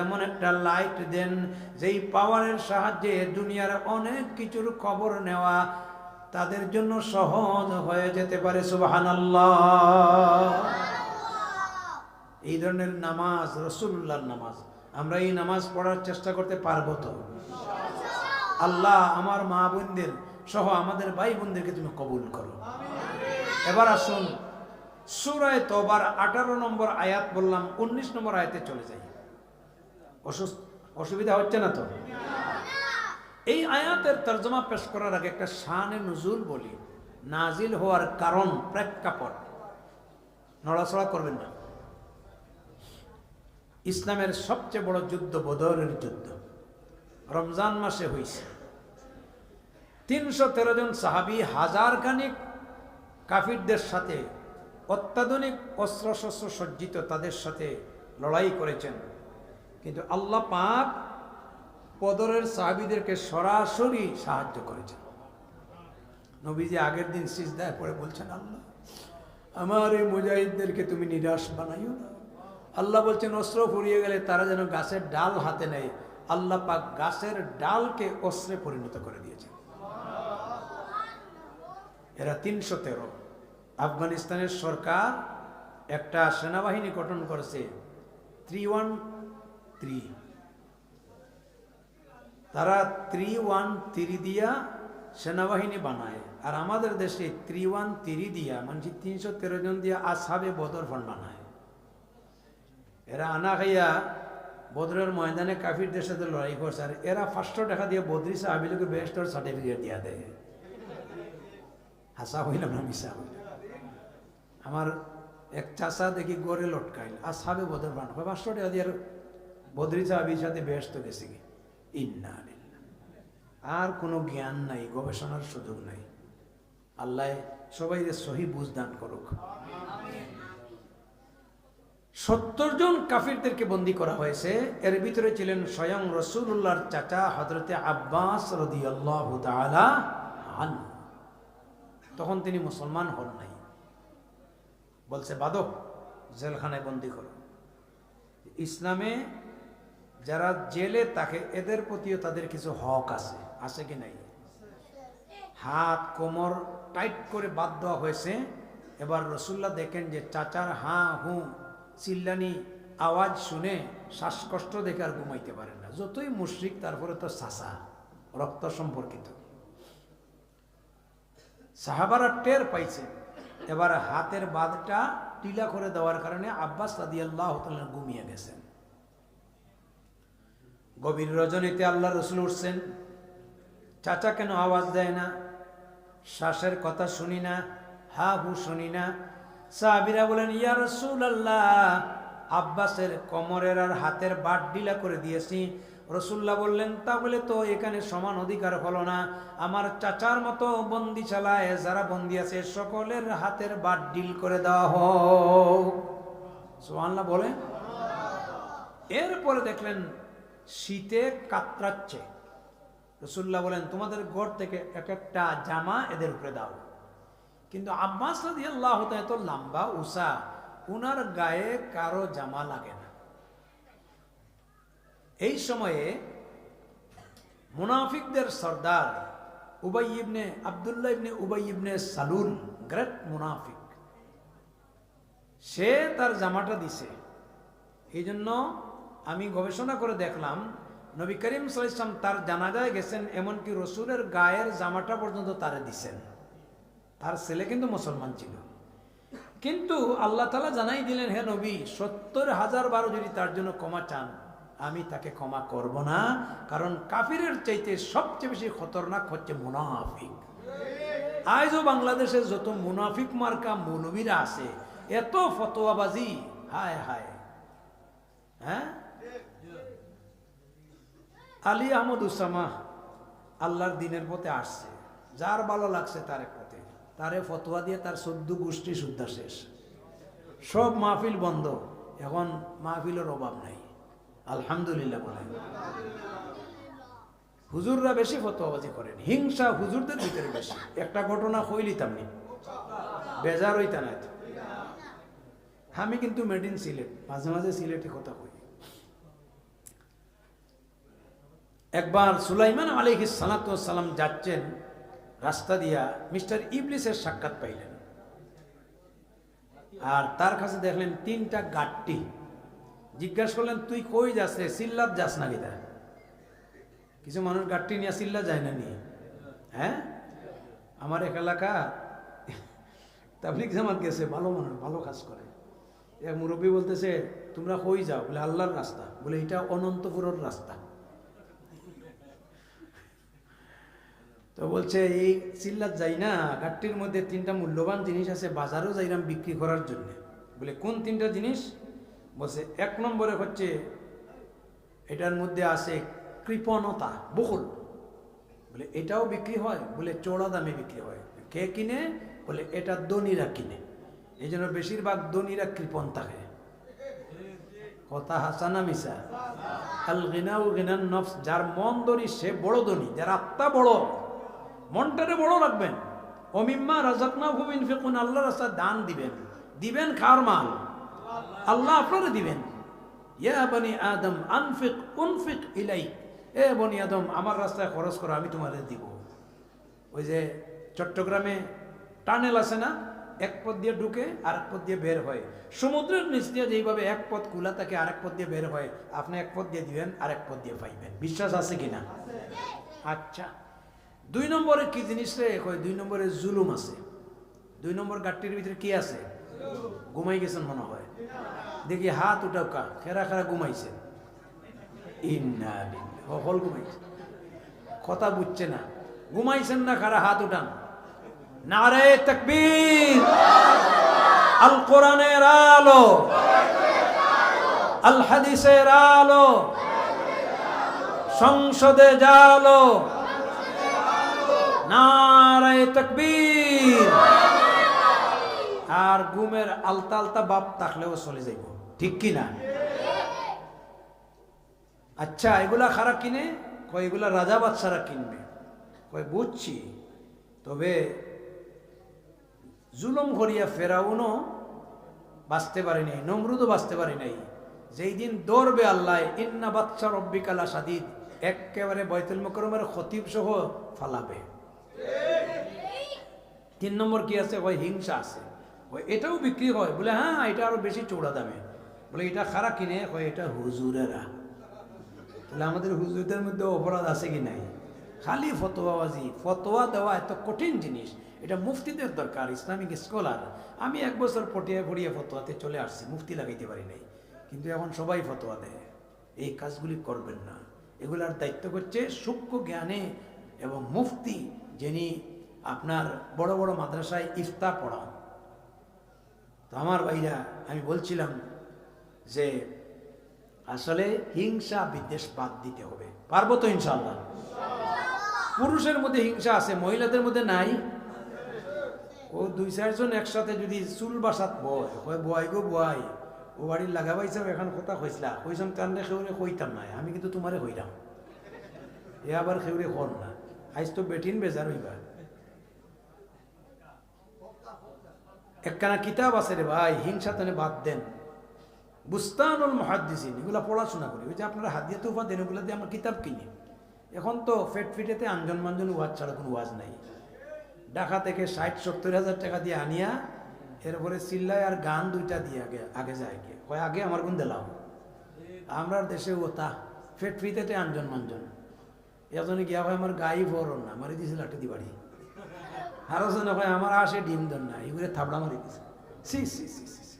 এমন একটা লাইট দেন, যেই পাওয়ারের সাহায্যে দুনিয়ার অনেক কিছুর খবর নেওয়া তাদের জন্য সহজ হয়ে যেতে পারে। সুবহানাল্লাহ। এই ধরনের নামাজ রাসূলুল্লাহর নামাজ, আমরা এই নামাজ পড়ার চেষ্টা করতে পারবো তো? আল্লাহ আমার মা বোনদের সহ আমাদের ভাই বোনদেরকে তুমি কবুল করো। এবার আসুন সূরা তওবার 18 নম্বর আয়াত বললাম, 19 নম্বর আয়াতে চলে যাই। অসুবিধা হচ্ছে না তো? এই আয়াতের তরজমা পেশ করার আগে একটা শানে নুজুল বলি, নাজিল হওয়ার কারণ, প্রেক্ষাপট। নড়াচড়া করবেন না। ইসলামের সবচেয়ে বড় যুদ্ধ বদরের যুদ্ধ রমজান মাসে হয়েছে। 313 জন সাহাবী হাজার খানিক কাফিরদের সাথে, অত্যাধুনিক অস্ত্রশস্ত্র সজ্জিত তাদের সাথে লড়াই করেছেন, কিন্তু আল্লাহ পাক বদরের সাহাবীদেরকে সরাসরি সাহায্য করেছেন। নবীজি আগের দিন সিজদায় পড়ে বলছেন, আল্লাহ আমার এই মুজাহিদদেরকে তুমি নিরাশ বানাইও না। আল্লাহ বলছেন, অস্ত্র ফুরিয়ে গেলে তারা যেন গাছের ডাল হাতে নেয়। আল্লাহ পাক গাছের ডালকে অস্ত্রে পরিণত করে দিয়েছেন। এরা 313। আফগানিস্তানের সরকার একটা সেনাবাহিনী গঠন করেছে 313। তারা 313 দিয়া সেনাবাহিনী বানায়, আর আমাদের দেশে 313 দিয়া মানে 313 জন দিয়া আসহাবে বদর ফান্ড বানায়। এরা আনা খাইয়া বদরের ময়দানে কাফিরদের সাথে লড়াই করছে, আর এরা 500 টাকা দিয়ে বদরি সাহাবীকে বেস্টর সার্টিফিকেট দিয়া দেয়। হাসা হইলাম না মিশা হইলাম। আমার এক চাষা দেখি গড়ে লটকাইল আসহাবে বদর ফান্ড 500 টাকা দিয়ে বদরি সাহাবীর সাথে বেস্ট গেছে কি। ইন্না লিল্লাহ। আর কোনো জ্ঞান নাই, গবেষণার সুযোগ নাই। আল্লাহ সবাই সহি বুঝ দান করুক। 70 জন কাফিরদেরকে বন্দী করা হয়েছে। এর ভিতরে ছিলেন স্বয়ং রাসূলুল্লাহর চাচা হযরতে আব্বাস রাদিয়াল্লাহু তাআলা আনহু। তখন তিনি মুসলমান হন নাই। বলছে বাদো, জেলখানায় বন্দী করো। ইসলামে যারা জেলে থাকে এদের প্রতিও তাদের কিছু হক আছে, আছে কি নাই? হাত কোমর টাইট করে বাদ দেওয়া হয়েছে। এবার রাসূলুল্লাহ দেখেন যে চাচার হাঁ হু চিল্লানি আওয়াজ শুনে শ্বাসকষ্ট দেখে আর ঘুমাইতে পারেন না। যতই মুশরিক তারপরে তো চাচা, রক্ত সম্পর্কিত। সাহাবারা টের পাইছে। এবার হাতের বাঁধটা টিলা করে দেওয়ার কারণে আব্বাস রাদিয়াল্লাহু তাআলা ঘুমিয়ে গেছেন। গভীর রজনীতে আল্লাহ রসুল উঠছেন। চাচা কেন আওয়াজ দেয় না? শ্বাসের কথা শুনি না, হা হু শুনি না। সাহাবীরা বলেন ইয়া রাসূলুল্লাহ, আব্বাসের কোমরের আর হাতের বাট ঢিলা করে দিয়েছি। রাসূলুল্লাহ বললেন তাহলে তো এখানে সমান অধিকার হলো না। আমার চাচার মতো বন্দিশালায় যারা বন্দী আছে সকলের হাতের বাট ঢিল করে দেওয়া হোক। সুবহানাল্লাহ বলে। এরপরে দেখলেন শীতে কাতরাচ্ছে। রাসূলুল্লাহ বলেন তোমাদের ঘর থেকে এক একটা জামা এদের উপরে দাও। কিন্তু আব্বাস রাদিয়াল্লাহু তাআলা এত লম্বা উঁচা, উনার গায়ে কারো জামা লাগে না। এই সময়ে মুনাফিকদের সর্দার উবাই ইবনে আব্দুল্লাহ ইবনে উবাই ইবনে সালুল, গ্রেট মুনাফিক, সে তার জামাটা দিছে। এই জন্য আমি গবেষণা করে দেখলাম নবী করিম সাল্লাল্লাহু আলাইহি ওয়াসাল্লাম তার জানাজায় গেছেন, এমনকি রসুলের গায়ের জামাটা পর্যন্ত তারে দিছেন। তার ছেলে কিন্তু মুসলমান ছিল, কিন্তু আল্লাহ তাআলা জানাই দিলেন হে নবী 70,000 বার যদি তার জন্য ক্ষমা চান আমি তাকে ক্ষমা করব না, কারণ কাফিরের চাইতে সবচেয়ে বেশি খতরনাক হচ্ছে মুনাফিক। আজও বাংলাদেশে যত মুনাফিক মার্কা মৌলবীরা আছে, এত ফতোয়াবাজি, হায় হায়। হ্যাঁ, আলী আহমদ উসামা আল্লাহর দিনের পথে আসছে, যার ভালো লাগছে তার পথে, তারে ফতোয়া দিয়ে তার 14 গোষ্ঠী শুদ্ধা শেষ। সব মাহফিল বন্ধ, এখন মাহফিলের অভাব নাই, আলহামদুলিল্লাহ বলেন। হুজুররা বেশি ফতোয়াবাজি করেন, হিংসা হুজুরদের ভিতরে বেশি। একটা ঘটনা কইলিতাম নি, বেজার হইতা না। আমি কিন্তু মেড ইন সিলেট, মাঝে মাঝে সিলেটে কথা কই। একবার সুলাইমান আলাইহিস সালাতু ওয়াস সালাম যাচ্ছেন রাস্তা দিয়া, মিস্টার ইবলিসের সাক্ষাৎ পাইলেন। আর তার কাছে দেখলেন 3টা গাট্টি। জিজ্ঞাসা করলেন তুই কই যাস রে, সিল্লাত যাস না কিনা? কিছু মানুষ গাট্টি নিয়ে সিল্লা যায় না নি। হ্যাঁ, আমার এক এলাকা তাবলীগ জামাত গেছে, ভালো মানুষ, ভালো কাজ করে। এক মুরব্বী বলতেছে তোমরা কই যাও? বলে আল্লাহর রাস্তা। বলে এটা অনন্তপুরের রাস্তা। তো বলছে এই সিল্লাত যাই না, গাট্টির মধ্যে 3টা মূল্যবান জিনিস আছে, বাজারেও যাইলাম বিক্রি করার জন্য। বলে কোন 3টা জিনিস? বলছে 1 নম্বরে হচ্ছে এটার মধ্যে আছে কৃপণতা, বকুল। বলে এটাও বিক্রি হয়? বলে চড়া দামে বিক্রি হয়। কে কিনে? বলে এটা ধনীরা কিনে, এই জন্য বেশিরভাগ ধনীরা কৃপণ থাকে। কথা হাসানা মিশা? আল গিনাউ গিনান নফস, যার মন ধনী সে বড় ধনী, যার আত্মা বড়, মনটারে বড় রাখবেন। ও মিম্মা রাযাকনাহুম ইনফিকুন, আল্লাহর রাস্তায় দান দিবেন, দিবেন খাওয়ার মাল আল্লাহ আপনারে দিবেন। ইয়া বনি আদম আনফিক উনফিক ইলাইক, এ বনি আদম আমার রাস্তায় খরচ করো, আমি তোমাদের দিব। ওই যে চট্টগ্রামে টানেল আছে না, এক পথ দিয়ে ঢুকে আরেক পথ দিয়ে বের হয়, সমুদ্রের নিচ দিয়ে যেইভাবে এক পথ খোলা থাকে আরেক পথ দিয়ে বের হয়, আপনি এক পথ দিয়ে দিবেন আরেক পথ দিয়ে পাইবেন। বিশ্বাস আছে কিনা? আচ্ছা, দুই নম্বরে কি জিনিস রে? কয় 2 নম্বরে জুলুম আছে। 2 নম্বর গাট্টির ভিতরে কি আছে? ঘুমাই গেছেন মনে হয়। দেখি হাত উঠাও কা, খেরা খেরা ঘুমাইছে। ইন্না লিল্লাহি হল ঘুমাইছে, কথা বুঝছে না। ঘুমাইছেন না খারা, হাত উঠান। নারে তাকবীর, আল কোরআনের আলো, আল হাদিসের আলো, সংসদে জালো, নারে তাকবীর। আর ঘুমের আলতা আলতা বাপ থাকলেও চলে যাইব, ঠিক কি না? আচ্ছা, এগুলা খারা কিনে? কয় এগুলা রাজা বাদশারা কিনবে। কয় বুঝছি, তবে জুলুম করিয়া ফেরাউনও বাঁচতে পারে নাই, নমরুদও বাঁচতে পারে নাই। যেই দিন দৌড়বে আল্লাহ, ইন্না বাদশা রব্বিকা লাশাদীদ, একেবারে বাইতুল মুকাররমের খতিব সহ ফালাবে। 3 নম্বর কি আছে? কয় হিংসা আছে। কয় এটাও বিক্রি হয়? বলে হ্যাঁ, এটা আরো বেশি চৌড়া দামে। বলে এটা খারা কিনে? কয় এটা হুজুরেরা। তাহলে আমাদের হুজুরদের মধ্যে অপরাধ আছে কি নাই? খালি ফতোয়াবাজি। ফতোয়া দেওয়া এত কঠিন জিনিস, এটা মুফতিদের দরকার, ইসলামিক স্কলার। আমি 1 বছর পটিয়ে পড়িয়ে ফতোয়াতে চলে আসছি, মুফতি লাগাইতে পারি নাই। কিন্তু এখন সবাই ফতোয়া দেয়। এই কাজগুলি করবেন না। এগুলার দায়িত্ব করছে সূক্ষ্ম জ্ঞানে এবং মুফতি, যিনি আপনার বড় বড় মাদ্রাসায় ইফতা পড়ান। তো আমার ভাইরা, আমি বলছিলাম যে আসলে হিংসা বিদ্বেষ বাদ দিতে হবে। পারবো তো ইনশাআল্লাহ? পুরুষের মধ্যে হিংসা আছে, মহিলাদের মধ্যে নাই। ও 2-4 জন একসাথে যদি চুল বাসাত বয়, বয় গো বয়, ও বাড়ির লাগাবাইছে এখন কথা কইসলা, কইসাম কান্দে খেউরে কইতাম নাই, আমি কিন্তু তোমারে কইলাম। এ আবার খেউরে কর না, আজ তো বেটিন বেজার হইবা। একখানা কিতাব আছে রে ভাই, হিংসা তেনে বাদ দেন, বুস্তানুল মুহাদ্দিসিন, এগুলা পড়াশোনা করি। ওই যে আপনারা হাদিয়া তোফা দেন, ওগুলা দিয়ে আমরা কিতাব কিনি। এখন তো ফিটেতে আঞ্জন মাঞ্জন ওয়াজ ছাড়া কোনো ওয়াজ নাই। ঢাকা থেকে 60-70 হাজার টাকা দিয়ে আনিয়া এরপরে চিল্লায় আর গান 2টা দিয়ে আগে যায় গিয়ে কয় আগে আমার গুণ দিলাম। আমরা দেশে ওতা ফিটেতে আঞ্জন মাঞ্জন, এজনে গিয়া হয় আমার গাই ভরন না, মারি দিয়েছিল লাঠি দি বাড়ি। আরো জনে কয় আমার আসে ডিম দেন না, এগুলো থাবড়া মারি দিছে। সি সি সি সি।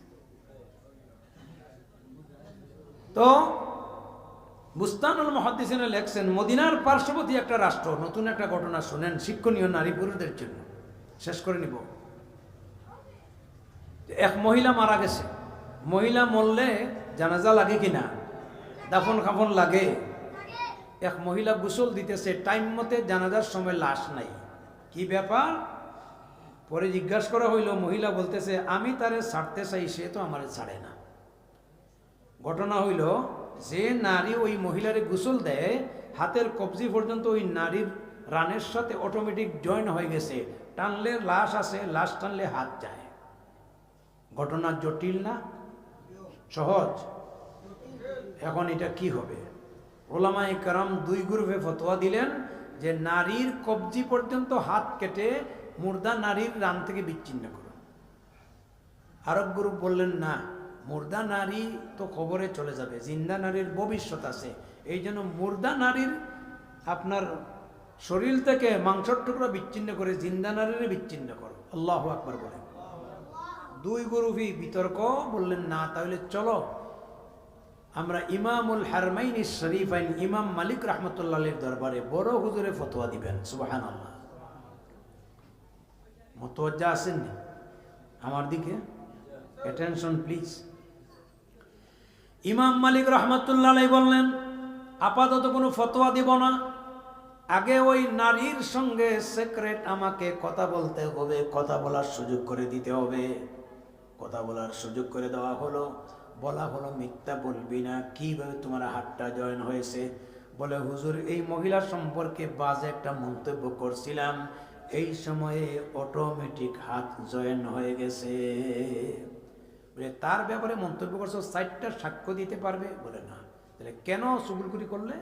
তো বুস্তানুল মুহাদ্দিসিনে লেখছেন, মদিনার পার্শ্ববর্তী একটা রাষ্ট্র নতুন একটা ঘটনা শুনেন, শিক্ষণীয় নারী পুরুষদের জন্য। শেষ করে নিব। এক মহিলা মারা গেছে। মহিলা মরলে জানাজা লাগে কিনা? দাফন কাফন লাগে। এক মহিলা গোসল দিতেছে, টাইম মতে জানাজার সময় লাশ নাই। কি ব্যাপার? পরে জিজ্ঞাসা করা হইল, মহিলা বলতেছে আমি তারে ছাড়তে চাই, সে তো আমারে ছাড়ে না। ঘটনা হইল, যে নারী ওই মহিলারে গোসল দেয়, হাতের কবজি পর্যন্ত ওই নারীর রানের সাথে অটোমেটিক জয়েন হয়ে গেছে। টানলে লাশ আছে, লাশ টানলে হাত যায়। ঘটনা জটিল না সহজ? এখন এটা কি হবে? ওলামায়ে কেরাম 2 গ্রুপে ফতোয়া দিলেন যে নারীর কবজি পর্যন্ত হাত কেটে মুর্দা নারীর রান থেকে বিচ্ছিন্ন করো। আরেক গ্রুপ বললেন না, মুর্দা নারী তো খবরে চলে যাবে, জিন্দা নারীর ভবিষ্যৎ আছে, এই জন্য মুর্দা নারীর আপনার শরীর থেকে মাংসের টুকরা বিচ্ছিন্ন করে জিন্দা নারীর বিচ্ছিন্ন করো। আল্লাহু আকবার বলেন। 2 গ্রুপই বিতর্ক। বললেন না, তাহলে চলো আমরা ইমামুল হারমাইন শরীফাইন ইমাম মালিক রাহমাতুল্লাহ আলাইহির দরবারে বড় হুজুরে ফতোয়া দিবেন। সুবহানাল্লাহ। মুতওয়াজ্জা আছেন আমার দিকে? Attention please. ইমাম মালিক রাহমাতুল্লাহ আলাইহি বললেন, আপাতত কোনো ফতোয়া দিব না, আগে ওই নারীর সঙ্গে সিক্রেট আমাকে কথা বলতে হবে, কথা বলার সুযোগ করে দিতে হবে। কথা বলার সুযোগ করে দেওয়া হলো। বলা হলো মিথ্যা বলবি না, কিভাবে তোমার হাতটা জয়েন হয়েছে? বলে হুজুর, এই মহিলা সম্পর্কে বাজে একটা মন্তব্য করছিলাম, এই সময়ে অটোমেটিক হাত জয়েন হয়ে গেছে। বলে তার ব্যাপারে মন্তব্য করছো, 4টা সাক্ষ্য দিতে পারবে? বলে না। তাহলে কেন চুগুলগুলি করলে?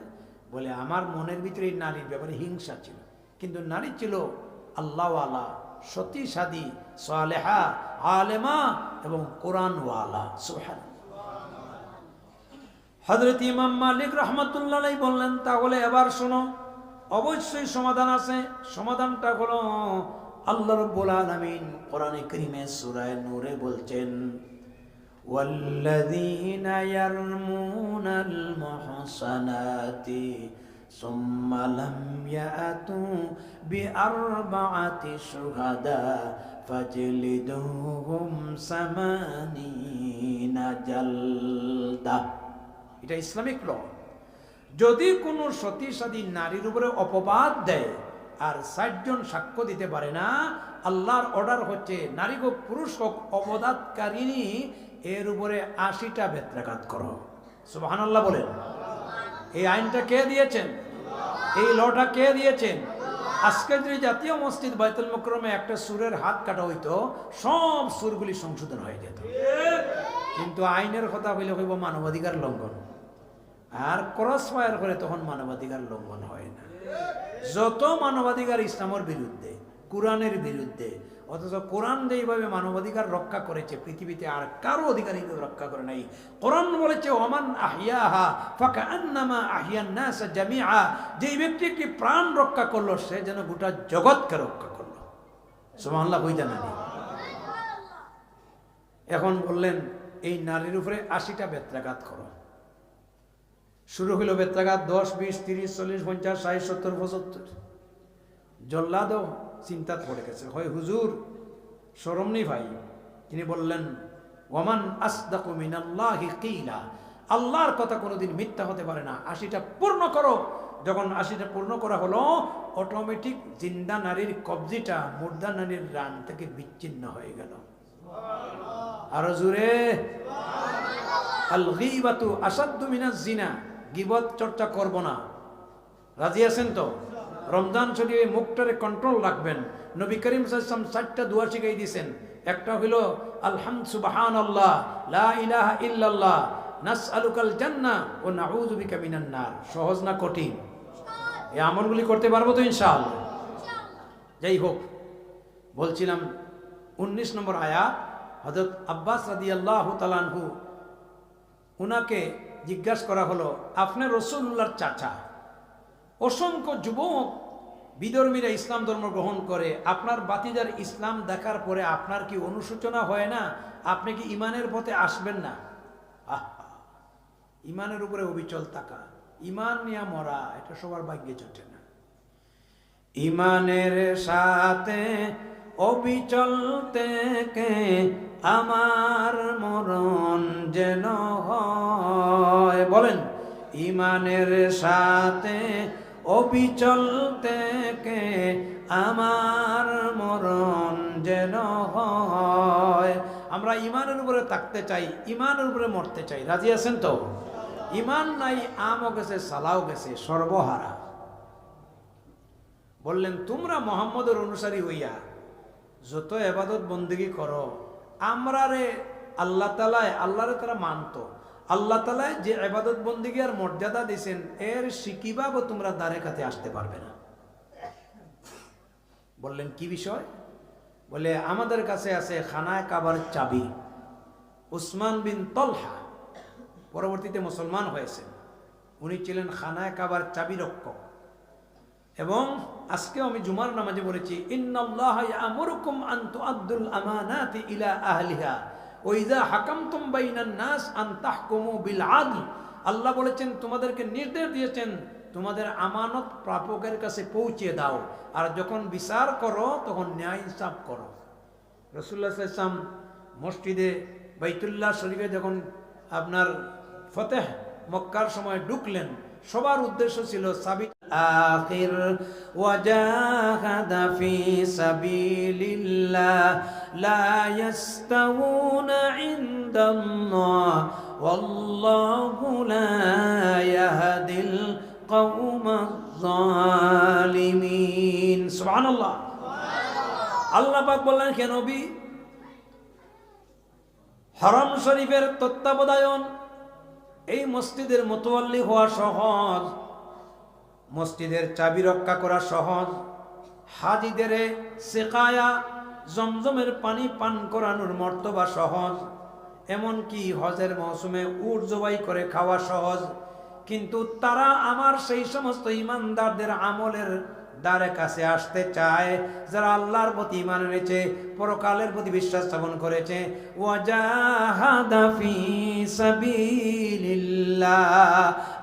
বলে আমার মনের ভিতরে এই নারীর ব্যাপারে হিংসা ছিল, কিন্তু নারী ছিল আল্লাহওয়ালা, সতী সাদী, সালেহা, আলেমা এবং কোরআনওয়ালা। সুবহানাল্লাহ। হযরত ইমাম মালিক রাহমাতুল্লাহ আলাইহি বললেন, তাহলে এবার শোনো, অবশ্যই সমাধান আছে। সমাধানটা হলো আল্লাহ রাব্বুল আলামিন কোরআনে কারীমে সূরা নূরে বলছেন, ওয়াল্লাযীনা ইয়ারমুনাল মুহসানাতি সুম্মা লাম ইয়াতু বিআরবাআতি শুহাদা ফাজলিদুহুম সামানিনা জালদা। এটা ইসলামিক ল। যদি কোনো সতীসাধী নারীর উপরে অপবাদ দেয় আর 60 জন সাক্ষ্য দিতে পারে না, আল্লাহর অর্ডার হচ্ছে নারী হোক পুরুষ হোক অপবাদকারিনী এর উপরে 80টা বেত্রাঘাত করো। সুবহানাল্লাহ বলেন। এই আইনটা কে দিয়েছেন? এই লটা কে দিয়েছেন? আজকে যদি জাতীয় মসজিদ বাইতুল মুকররমে একটা সুরের হাত কাটা হইতো, সব সুরগুলি সংশোধন হয়ে যেত। কিন্তু আইনের কথা হইলে হইব মানবাধিকার লঙ্ঘন, আর ক্রস ফায়ার করে তখন মানবাধিকার লঙ্ঘন হয় না। যত মানবাধিকার ইসলামের বিরুদ্ধে, কোরআনের বিরুদ্ধে, অথচ কোরআন যেইভাবে মানবাধিকার রক্ষা করেছে পৃথিবীতে আর কারো অধিকার রক্ষা করে নাই। কোরআন বলেছে ওমান আহিয়াহা ফাকান্নামা আহিয়ান নাস জামিআ, যেই ব্যক্তি একটি প্রাণ রক্ষা করলো সে যেন গোটা জগৎকে রক্ষা করলো। সুবহানাল্লাহ কইতা না? এখন বললেন এই নারীর উপরে 80টা বেত্রাঘাত করো। শুরু হইল বেত্রাঘাত 10, 20, 30, 40, 50, 60, 70, 75। জল্লাদও চিন্তা পড়ে গেছে, হয় হুজুর শরম নেই ভাই। তিনি বললেন ওয়ামান আসদাকু মিনাল্লাহি কিলা, আল্লাহর কথা কোনোদিন মিথ্যা হতে পারে না, 80টা পূর্ণ করো। যখন 80টা পূর্ণ করা হলো, অটোমেটিক জিন্দা নারীর কবজিটা মুর্দা নারীর রান থেকে বিচ্ছিন্ন হয়ে গেল। আরো জোরে আল গীবাতু আসাদ্দু মিনাজ জিনা, গীবত চর্চা করব না। রাজি আছেন তো? রমজান শরীফে মুখটারে কন্ট্রোল রাখবেন। নবী করিম সাল্লাল্লাহু আলাইহি ওয়াসাল্লাম 60টা দোয়া শিখাই দিয়েছেন। একটা হলো আলহামদ সুবহানাল্লাহ লা ইলাহা ইল্লাল্লাহ নাসআলুকাল জান্নাহ ওয়া নাউযু বিকা মিনান নার। সহজ না কঠিন? এই আমলগুলি করতে পারবো তো ইনশাআল্লাহ? যাই হোক, বলছিলাম 19 নম্বর আয়াত। হযরত আব্বাস রাদিয়াল্লাহু তাআলা আনহু, উনাকে জিজ্ঞাসা করা হলো, আপনি রাসূলুল্লাহর চাচা, অসংখ্য যুবক বিধর্মীরা ইসলাম ধর্ম গ্রহণ করে, আপনার বাতিজার ইসলাম দেখার পরে আপনার কি অনুশোচনা হয় না? আপনি কি ইমানের পথে আসবেন না? ইমানের উপরে অবিচল থাকা, ইমান নিয়ে মরা, এটা সবার ভাগ্যে জোটে না। ইমানের সাথে অবিচল থেকে আমার মরণ যেন হয়। বলেন, ইমানের সাথে অবিচল থেকে আমার মরণ যেন হয়। আমরা ইমানের উপরে থাকতে চাই, ইমানের উপরে মরতে চাই। রাজি আছেন তো? ইমান নাই, আমও গেছে, সালাও গেছে, সর্বহারা। বললেন, তোমরা মুহাম্মদের অনুসারী হইয়া যত ইবাদত বন্দেগী করো, আমরা রে আল্লাহ তাআলা, আল্লাহরে তারা মানত। আল্লাহ তাআলা যে ইবাদত বন্দেগী আর মর্যাদা দিয়েছেন, এর শিকিবাবও তোমরা দ্বারে কাছে আসতে পারবে না। বললেন, কি বিষয়? বলে, আমাদের কাছে আছে খানায় কাবার চাবি। উসমান বিন তলহা পরবর্তীতে মুসলমান হয়েছেন, উনি ছিলেন খানায় কাবার চাবি রক্ষক। এবং আজকে আমি জুমার নামাজে বলেছি, ইন্নাল্লাহা ইয়ামুরুকুম আন তুআদ্দুল আমানাতি ইলা আহলিহা ওয়া ইযা হাকামতুম বাইনান নাস আন তাহকুমু বিল আদল। আল্লাহ বলেছেন, তোমাদেরকে নির্দেশ দিয়েছেন তোমাদের আমানত প্রাপকের কাছে পৌঁছে দাও, আর যখন বিচার করো তখন ন্যায় ইনসাফ করো। রাসূলুল্লাহ সাল্লাল্লাহু আলাইহি ওয়াসাল্লাম মসজিদে বাইতুল্লাহ শরীফে যখন আপনার ফতেহ মক্কার সময় ঢুকলেন, সবার উদ্দেশ্য ছিল সাবিল আখির ওয়াজাহাদা ফি সাবিলিল্লাহ লা ইয়াস্তাউনা ইনদাল্লাহ ওয়াল্লাহু লা ইয়াহদিল কওমাজ জালিমিন। সুবহানাল্লাহ। আল্লাহ পাক বললেন, হে নবী, হারাম শরীফের তত্ত্বাবধায়ন, এই মসজিদের মোতাওয়াল্লি হওয়া সহজ, মসজিদের চাবি রক্ষা করা সহজ, হাজিদের সেকায়া জমজমের পানি পান করানোর মর্তবা সহজ, এমনকি হজের মৌসুমে উট জবাই করে খাওয়া সহজ। কিন্তু তারা আমার সেই সমস্ত ইমানদারদের আমলের দ্বারে কাছে আসতে চায় যারা আল্লাহর প্রতি ঈমান এনেছে, পরকালের প্রতি বিশ্বাস স্থাপন করেছে। ওয়াজাহাদা ফি সাবিলিল্লাহ,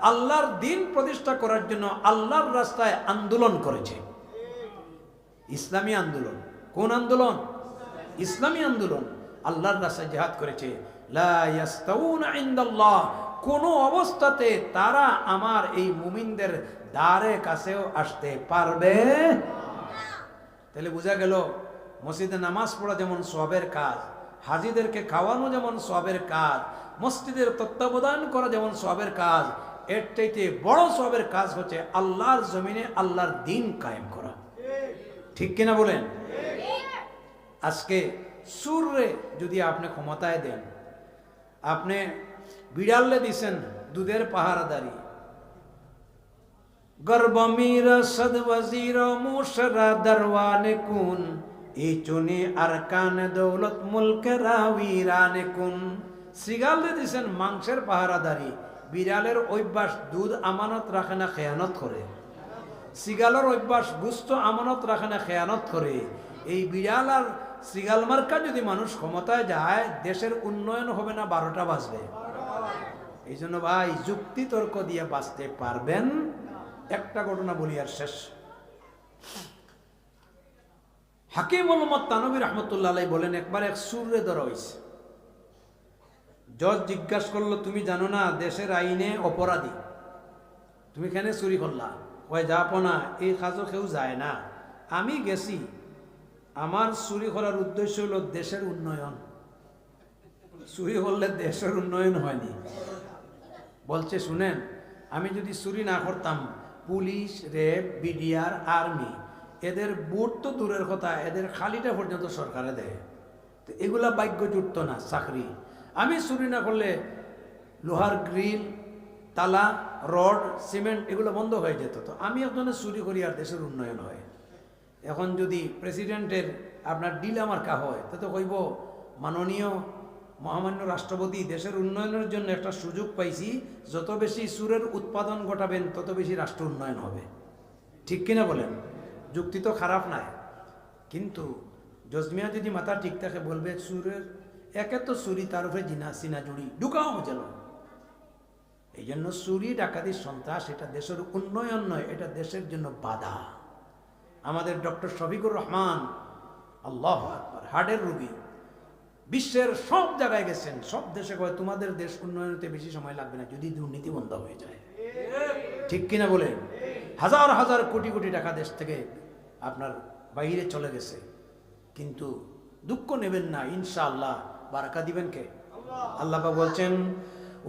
আল্লাহর দ্বীন প্রতিষ্ঠা করার জন্য আল্লাহর রাস্তায় আন্দোলন করেছে। ইসলামী আন্দোলন। কোন আন্দোলন? ইসলামী আন্দোলন। আল্লাহর রাস্তায় জিহাদ করেছে। লা ইয়াস্তাউনা ইনদাল্লাহ, কোন অবস্থাতে তারা আমার এই মুমিনদের দ্বারে কাছেও আসতে পারবে না। তাহলে বোঝা গেল মসজিদে নামাজ পড়া যেমন সওয়াবের কাজ, হাজীদেরকে খাওয়ানো যেমন সওয়াবের কাজ, মসজিদের তত্ত্বাবধান করা যেমন সওয়াবের কাজ, এর চাইতে বড় সওয়াবের কাজ হচ্ছে আল্লাহর জমিনে আল্লাহর দ্বীন কায়েম করা। ঠিক কিনা বলেন? আজকে সুরে যদি আপনি ক্ষমতায় দেন, আপনি বিড়ালে দিছেন দুধের পাহারাদারি, গর্বমির সদ ওয়াজির মুশরা দরওয়ানে কুন, এই চুনি আরকান দৌলত মুলকে রাওয়িরানে কুন। শ্রীগালে দিছেন মাংসের পাহারাদারি, বিড়ালের অভ্যাস দুধ আমানত রাখে না, খেয়ানত করে। শ্রীগালের অভ্যাস গুস্ত আমানত রাখে না, খেয়ানত করে। এই বিড়াল আর শ্রীগাল মার্কা যদি মানুষ ক্ষমতায় যায়, দেশের উন্নয়ন হবে না, 12টা বাজবে। এই জন্য ভাই যুক্তি তর্ক দিয়ে বাঁচতে পারবেন। একটা ঘটনা বলি আর শেষ। হাকিম উম্মত তানবী রাহমাতুল্লাহ আলাইহি বলেন, একবার এক সুরে ধরা হইছে। জজ জিজ্ঞাসা করলো, তুমি জানো না দেশের আইনে অপরাধী, তুমি কেন চুরি করলা? কয় যাবো না, এই কাজও কেউ যায় না। আমি গেছি, আমার চুরি করার উদ্দেশ্য হলো দেশের উন্নয়ন। চুরি করলে দেশের উন্নয়ন হয়নি। বলছে শুনেন, আমি যদি চুরি না করতাম, পুলিশ, র্যাব, বিডিআর, আর্মি, এদের বুট তো দূরের কথা, এদের খালিটা পর্যন্ত সরকারে দেয়। তো এগুলা ভাগ্য জুটত না চাকরি। আমি চুরি না করলে লোহার গ্রিল, তালা, রড, সিমেন্ট এগুলো বন্ধ হয়ে যেত। তো আমি একজনে চুরি করি আর দেশের উন্নয়ন হয়। এখন যদি প্রেসিডেন্টের আপনার ডিলা মার্কা হয়, তো কইব মাননীয় মহামান্য রাষ্ট্রপতি, দেশের উন্নয়নের জন্য একটা সুযোগ পাইছি, যত বেশি সুরের উৎপাদন ঘটাবেন তত বেশি রাষ্ট্র উন্নয়ন হবে। ঠিক কিনা বলেন? যুক্তি তো খারাপ নাই, কিন্তু জজমিয়া যদি মাথা ঠিক থাকে বলবে সুরের একে তো চুরি, তার উপরে জিনা সিনা জুড়ি ঢুকাও যেন। এই জন্য চুরি, ডাকাতি, সন্ত্রাস এটা দেশের উন্নয়ন নয়, এটা দেশের জন্য বাধা। আমাদের ডক্টর শফিকুর রহমান, আল্লাহু আকবার, হার্টের রোগী, বিশ্বের সব জায়গায় গেছেন, সব দেশে কয় তোমাদের দেশ উন্নয়নতে বেশি সময় লাগবে না যদি দুর্নীতি বন্ধ হয়ে যায়। ঠিক কিনা বলেন? হাজার হাজার কোটি কোটি টাকা দেশ থেকে আপনার বাইরে চলে গেছে, কিন্তু দুঃখ নেবেন না, ইনশাআল্লাহ বারাকা দিবেন কে? আল্লাহ পাক বলছেন,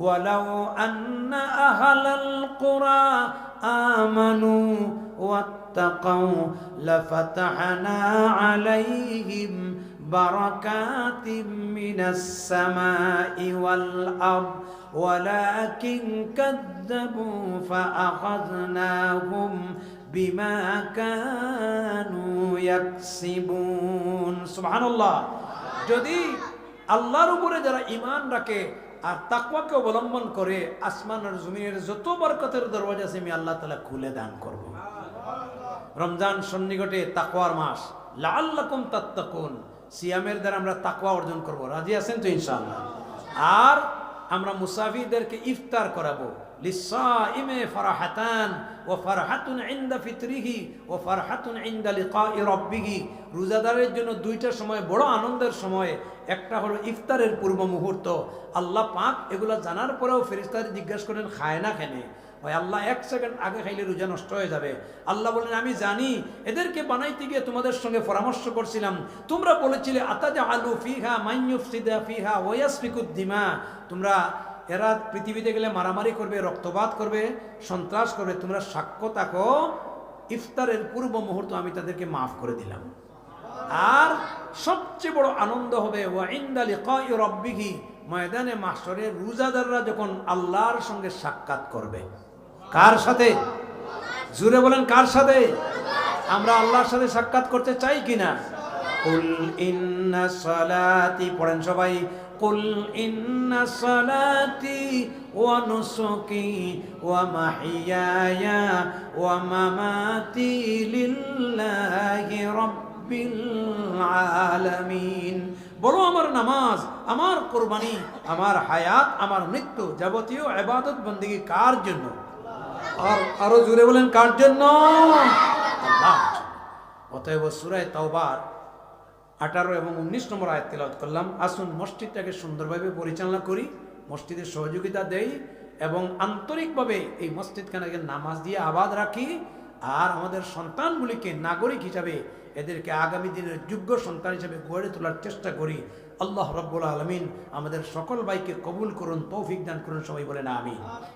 ওয়ালাউ আন্না আহলাল কুরা আমানু ওয়াত্তাকাউ লাফাতাহনা আলাইহিম বারাকাতিম মিনাস সামাই ওয়াল আরদ ওয়ালাকিন কাযযাবু ফাআখাযনাহুম বিমা কানু ইয়াকসিবুন। সুবহানাল্লাহ। যদি আল্লাহর উপরে যারা ঈমান রাখে আর তাকওয়াকে অবলম্বন করে, আসমান আর জমিনের যত বরকতের দরওয়াজা আছে আমি আল্লাহ তাআলা খুলে দান করব। রমজান সন্নিকটে, তাকওয়ার মাস, লাআল্লাকুম তাত্তাকুন, সিয়ামের দ্বারা আমরা তাকওয়া অর্জন করব। রাজি আছেন তো ইনশাআল্লাহ? আর আমরা মুসাফিরদেরকে ইফতার করাবো। লিসাইমে ফারাহাতান ওয়া ফারহাতুন ইনদা ফিতরিহি ওয়া ফারহাতুন ইনদা লিকাই রাব্বিহি। রোজাদারের জন্য দুইটা সময় বড় আনন্দের সময়। একটা হলো ইফতারের পূর্ব মুহূর্ত। আল্লাহ পাক এগুলা জানার পরেও ফেরেশতাদের জিজ্ঞাসা করেন খায় না কেন? ওই আল্লাহ 1 সেকেন্ড আগে খাইলে রোজা নষ্ট হয়ে যাবে। আল্লাহ বলেন আমি জানি, এদেরকে বানাইতে গিয়ে তোমাদের সঙ্গে পরামর্শ করছিলাম, তোমরা বলেছিলে আতাজালু ফিহা মান ইউফসিদু ফিহা ওয়া ইয়াসফিকুদ দিমা, তোমরা এরা পৃথিবীতে গেলে মারামারি করবে, রক্তপাত করবে, সন্ত্রাস করবে, তোমরা সাক্ষ্য থাকো ইফতারের পূর্ব মুহূর্ত আমি তাদেরকে মাফ করে দিলাম। আর সবচেয়ে বড় আনন্দ হবে ওয়া ইনদা লিকাই রাব্বিহি, ময়দানে মাহশরে রোজাদাররা যখন আল্লাহর সঙ্গে সাক্ষাৎ করবে। কার সাথে? জোরে বলেন, কার সাথে? আমরা আল্লাহর সাথে সাক্ষাৎ করতে চাই কিনা? কুল ইন্না সালাতি, পড়েন সবাই, কুল ইন্না সালাতি ওয়া নুসুকি ওয়া মাহিয়ায়া ওয়া মামাতি লিল্লাহি রাব্বিল আলামিন। বলো আমার নামাজ, আমার কুরবানি, আমার হায়াত, আমার মৃত্যু, যাবতীয় ইবাদত বন্দেগী কার জন্য? আর আরো জোরে বলেন, কার জন্য? আল্লাহ। অতএব সূরা তাওবার 18 এবং 19 নম্বর আয়াত তেলাওয়াত করলাম। আসুন মসজিদটাকে সুন্দরভাবে পরিচালনা করি, মসজিদের সহযোগিতা দেই এবং আন্তরিকভাবে এই মসজিদখানাকে নামাজ দিয়ে আবাদ রাখি। আর আমাদের সন্তানগুলিকে নাগরিক হিসাবে এদেরকে আগামী দিনের যোগ্য সন্তান হিসেবে গড়ে তোলার চেষ্টা করি। আল্লাহ রাব্বুল আলামিন আমাদের সকল ভাইকে কবুল করুন, তৌফিক দান করুন। সবাই বলেন আমিন।